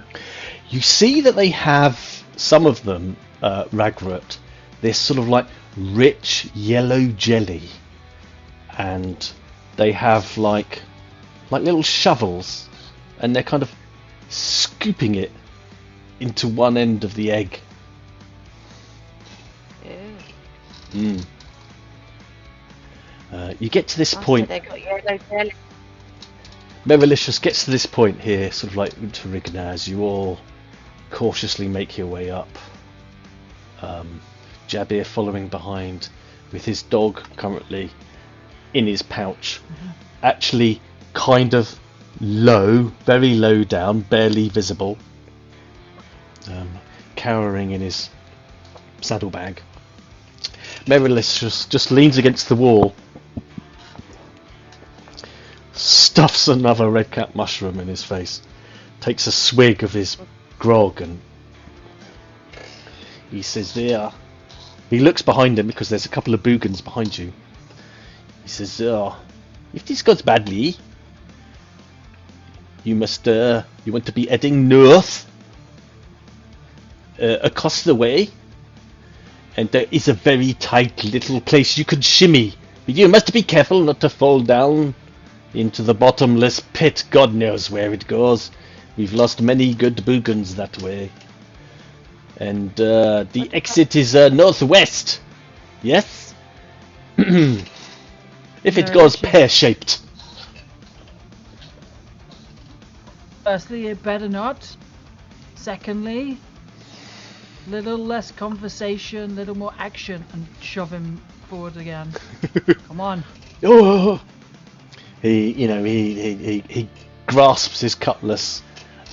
You see that they have, some of them, Ragrutt, this sort of like rich yellow jelly, and they have like little shovels, and they're kind of scooping it into one end of the egg. Yeah. You get to this After point. they got yellow belly. Merelicious gets to this point here, sort of like Utteringer, as you all cautiously make your way up. Jabir following behind with his dog currently in his pouch. Actually kind of low, very low down, barely visible. Cowering in his saddlebag. Merelicious just leans against the wall, stuffs another red cap mushroom in his face, takes a swig of his grog, and he says, "There." He looks behind him because there's a couple of Boogans behind you. He says, "If this goes badly, you must, you want to be heading north, across the way, and there is a very tight little place you could shimmy, but you must be careful not to fall down into the bottomless pit. God knows where it goes. We've lost many good Boogans that way. And the exit is northwest. Yes? If it goes pear-shaped." Firstly, it better not. Secondly, little less conversation, little more action, and shove him forward again. Come on. Oh! He grasps his cutlass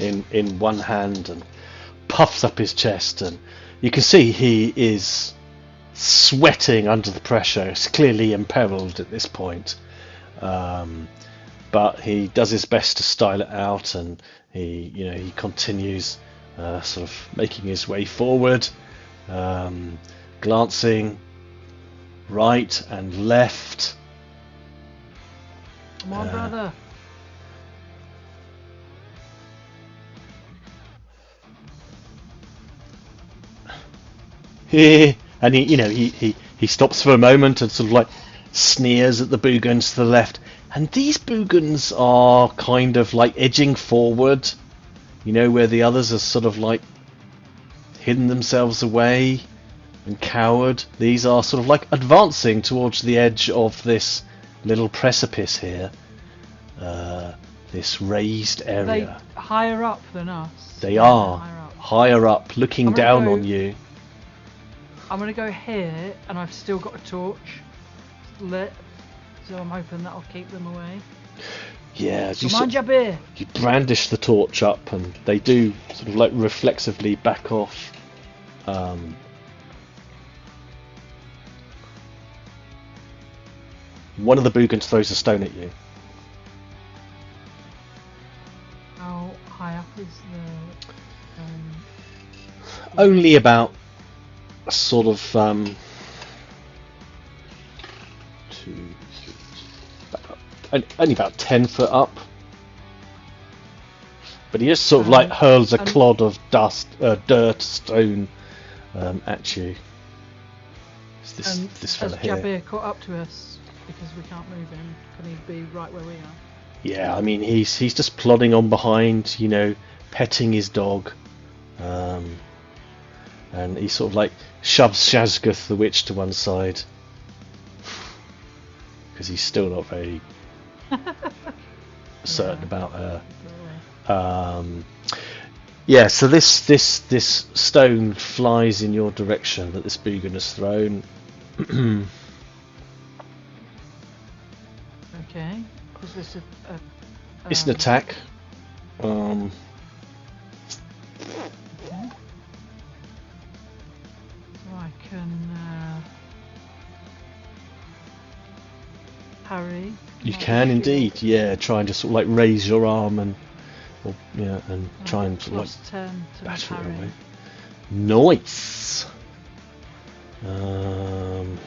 in one hand and puffs up his chest, and you can see he is sweating under the pressure. It's clearly imperiled at this point, but he does his best to style it out, and he continues sort of making his way forward, glancing right and left. Come on, brother. And he stops for a moment and sort of like sneers at the Boogans to the left. And these Boogans are kind of like edging forward, where the others are sort of like hidden themselves away and cowered. These are sort of like advancing towards the edge of this little precipice here, this raised area. Are they higher up than us? They are higher up, looking down on you. I'm going to go here, and I've still got a torch lit, so I'm hoping that'll keep them away. Yeah, Come on, Jabir! You brandish the torch up, and they do sort of like reflexively back off. One of the Boogans throws a stone at you. How high up is the... Only about sort of 2, 3, only about 10 foot up. But he just sort of like hurls a clod of dust, dirt, stone at you. It's this fella here. Has Jabir caught up to us because we can't move him? Can he be right where we are? Yeah, I mean he's just plodding on behind, petting his dog, and he sort of like shoves Shazguth the witch to one side because he's still not very certain about her. Yeah, so this stone flies in your direction that this Boogan has thrown. Okay. Is this It's an attack. Okay. So I can parry. You can indeed, yeah. Try and just sort of like raise your arm and try and sort of like +10 to batter it parry. away. Nice.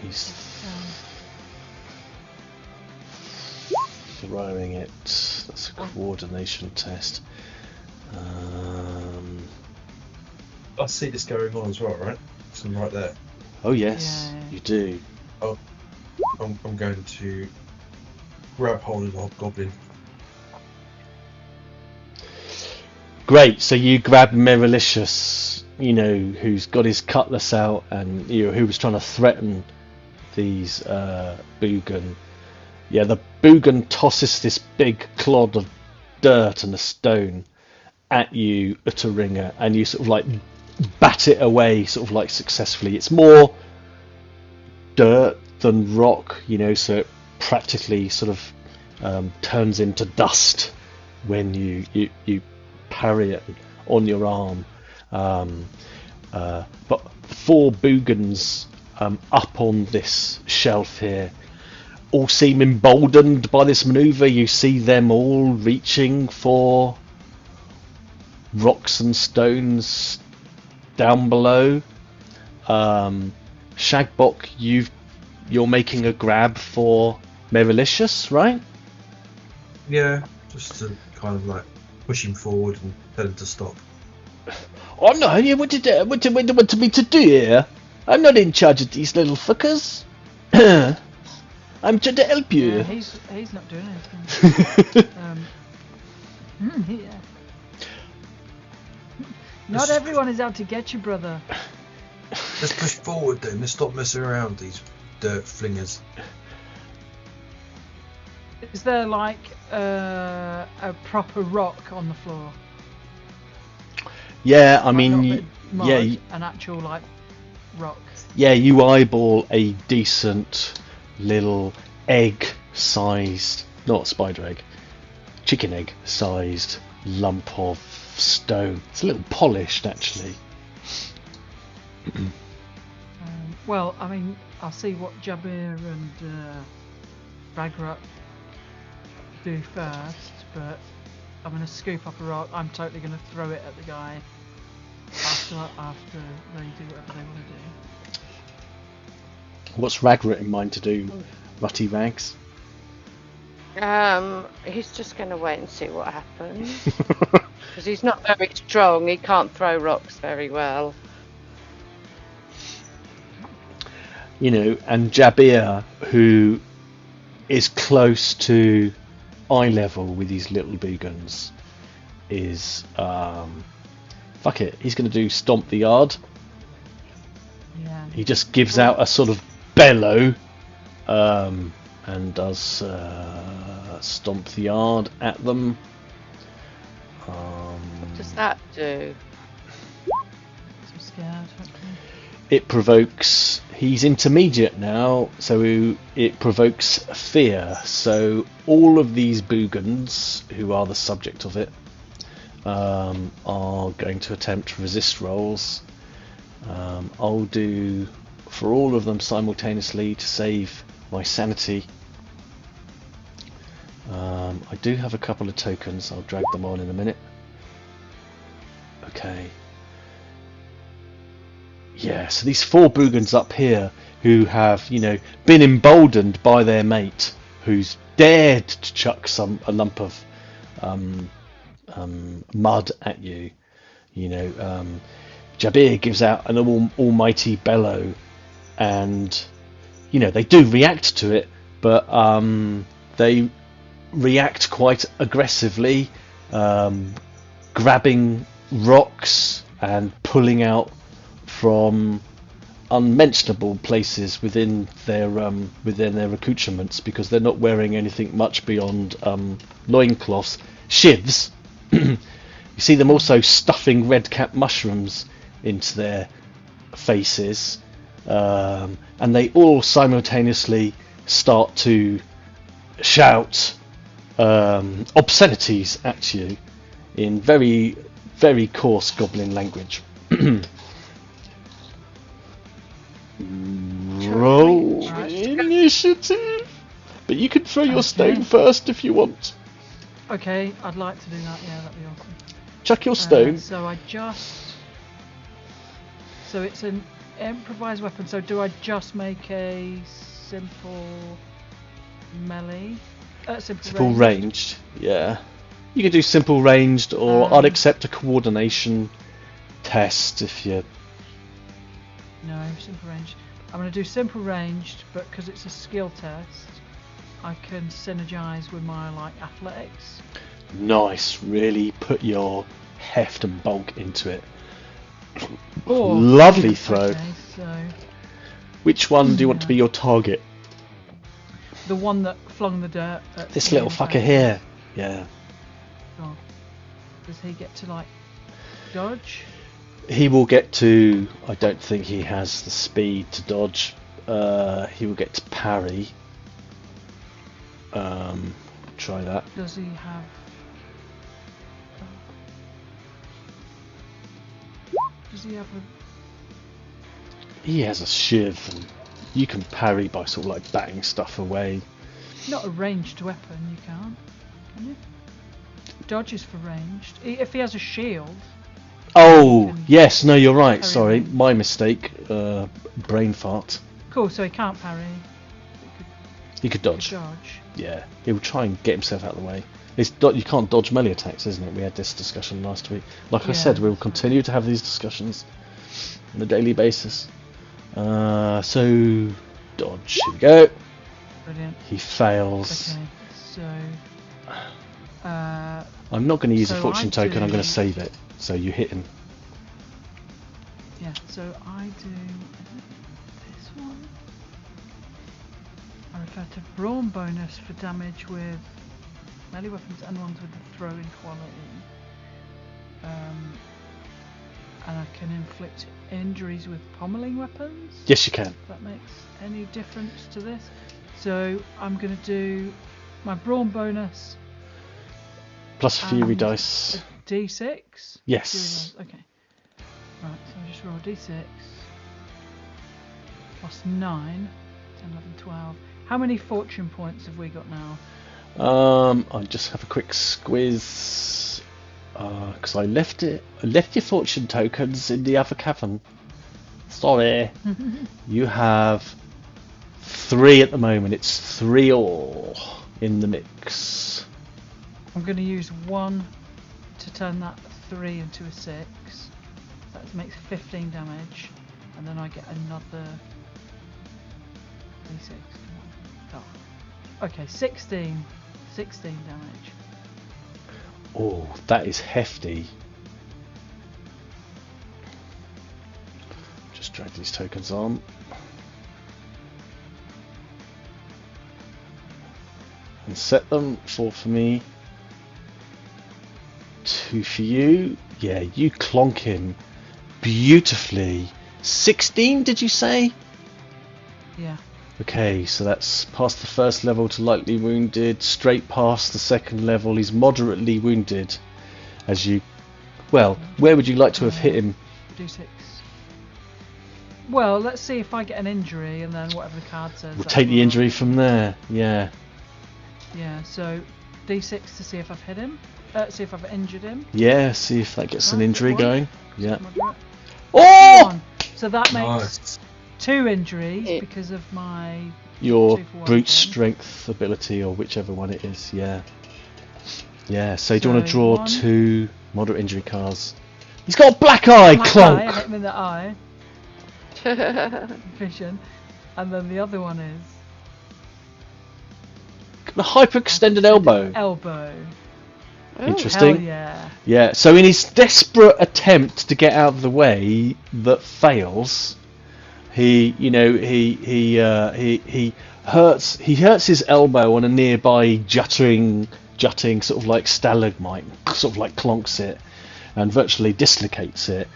He's throwing it. That's a coordination test. I see this going on as well, right? So I'm right there. Oh yes, Yeah. you do. I'm going to grab hold of the Hobgoblin. Great. So you grab Merelicious, who's got his cutlass out, and who was trying to threaten these Boogan. Yeah, the Boogan tosses this big clod of dirt and a stone at you, Utteringer, and you sort of like bat it away, sort of like successfully. It's more dirt than rock, so it practically sort of turns into dust when you parry it on your arm. But 4 Boogans up on this shelf here all seem emboldened by this maneuver. You see them all reaching for rocks and stones down below. Shagboc, you're making a grab for Merelicious, right? Yeah, just to kind of like push him forward and tell him to stop. I'm not here. What do me to do here? I'm not in charge of these little fuckers. I'm trying to help you. Yeah, he's not doing anything. Yeah. Not everyone is out to get you, brother. Let's push forward then. Let's stop messing around, these dirt flingers. Is there like a proper rock on the floor? Yeah, I Like, mean, not mud, yeah, an actual like rock. yeah. You eyeball a decent little egg-sized, not spider egg, chicken egg-sized lump of stone. It's a little polished, actually. Well, I mean, I'll see what Jabir and Ragrutt do first, but I'm going to scoop up a rock. I'm totally going to throw it at the guy after they do whatever they want to do. What's Ragrutt in mind to do, Rutty Rags? He's just going to wait and see what happens. Because he's not very strong, he can't throw rocks very well. And Jabir, who is close to eye level with these little Boogans, is fuck it. He's going to do Stomp the Yard. Yeah. He just gives out a sort of bellow and does Stomp the Yard at them. What does that do? I'm scared. It provokes. He's intermediate now, so it provokes fear. So all of these Boogans, who are the subject of it, are going to attempt resist rolls. I'll do for all of them simultaneously to save my sanity. I do have a couple of tokens. I'll drag them on in a minute. Okay. Yeah, so these 4 Boogans up here who have, been emboldened by their mate, who's dared to chuck a lump of mud at you. Jabir gives out an almighty bellow, and they do react to it, but they react quite aggressively, grabbing rocks and pulling out from unmentionable places within their accoutrements, because they're not wearing anything much beyond loincloths, shivs. You see them also stuffing red-cap mushrooms into their faces, and they all simultaneously start to shout obscenities at you in very, very coarse goblin language. Roll initiative, but you can throw your stone first if you want. Okay, I'd like to do that. Yeah, that'd be awesome. Chuck your stone. So it's an improvised weapon. So do I just make a simple melee? Simple ranged. Yeah. You can do simple ranged, or I'd accept a coordination test if you. No, simple ranged. I'm going to do simple ranged, but because it's a skill test, I can synergize with my athletics. Nice. Really put your heft and bulk into it. Oh, Lovely throw. Okay, so Which one do you want to be your target? the one that flung the dirt. At This me little in the fucker face. here. Yeah. Oh. Does he get to like dodge? He will get to. I don't think he has the speed to dodge. He will get to parry. Try that. Does he have? Does he have a? He has a shiv, and you can parry by sort of like batting stuff away. Not a ranged weapon, you can't. Can you? Dodge is for ranged. If he has a shield. Oh, can yes, no, you're right. parry Sorry, away. my mistake. Brain fart. Cool. So he can't parry. He could He dodge. could dodge. Yeah, he will try and get himself out of the way. You can't dodge melee attacks, isn't it? We had this discussion last week. Like I Yeah, said, we will that's right. continue to have these discussions on a daily basis. So, dodge. Here we go. Brilliant. He fails. Okay. So. I'm not going to use a So fortune I token. I'm going do- to save it. So you hit him. Yeah. So I do this one. I refer to brawn bonus for damage with melee weapons and ones with the throwing quality. And I can inflict injuries with pommeling weapons. Yes, you can. If that makes any difference to this. So I'm going to do my brawn bonus. Plus fury And dice. a D6. Yes. Fury dice, okay. Right. So I just roll a D6. Plus 9. 10, 11, 12. How many fortune points have we got now? I'll just have a quick squiz. Because I left your fortune tokens in the other cavern. Sorry. You have 3 at the moment. It's 3 all in the mix. I'm going to use 1 to turn that 3 into a 6. That makes 15 damage. And then I get another D6. Come on. Oh. Okay, 16. 16 damage. Oh, that is hefty. Just drag these tokens on. And set them. 4 for me. 2 for you. Yeah, you clonk him beautifully. 16, did you say? Yeah. Okay, so that's past the first level to lightly wounded, straight past the second level. He's moderately wounded. As you, well, where would you like to have hit him? D6. Well, let's see if I get an injury, and then whatever the card says. We'll that's take the what injury from there. Yeah. Yeah. So D6 to see if I've hit him. See if I've injured him. Yeah, see if that gets an Right, injury one. going. Yeah. Moderate. Oh! 1. So that makes Nice. 2 injuries Yeah. because of my. Your 2 for 1 brute thing. strength ability, or whichever one it is. Yeah. Yeah. So do you want to So draw 1. 2 moderate injury cards? He's got a black eye, Black eye, I clonk. hit him in the eye. Vision. And then the other one is The hyperextended elbow. elbow. Ooh, Interesting. Hell yeah. Yeah, so in his desperate attempt to get out of the way that fails, he hurts his elbow on a nearby jutting sort of like stalagmite, sort of like clonks it and virtually dislocates it.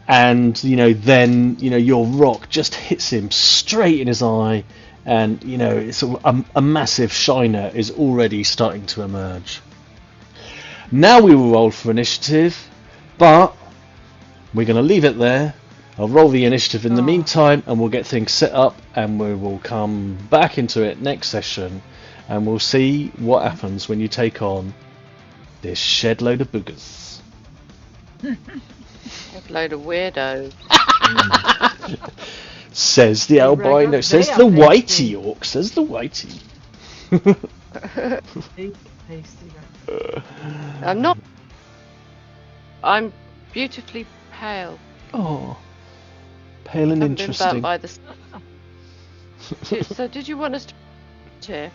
And then your rock just hits him straight in his eye, and it's sort of a massive shiner is already starting to emerge. Now we will roll for initiative, but we're going to leave it there. I'll roll the initiative in the meantime, and we'll get things set up, and we will come back into it next session, and we'll see what happens when you take on this shed load of boogers. A load of weirdos. Says the albino, They says are the whitey tasty. orc, says the whitey. Tasty. I'm not. I'm beautifully pale. Oh, pale and Haven't been interesting. burnt by the. So did you want us to here?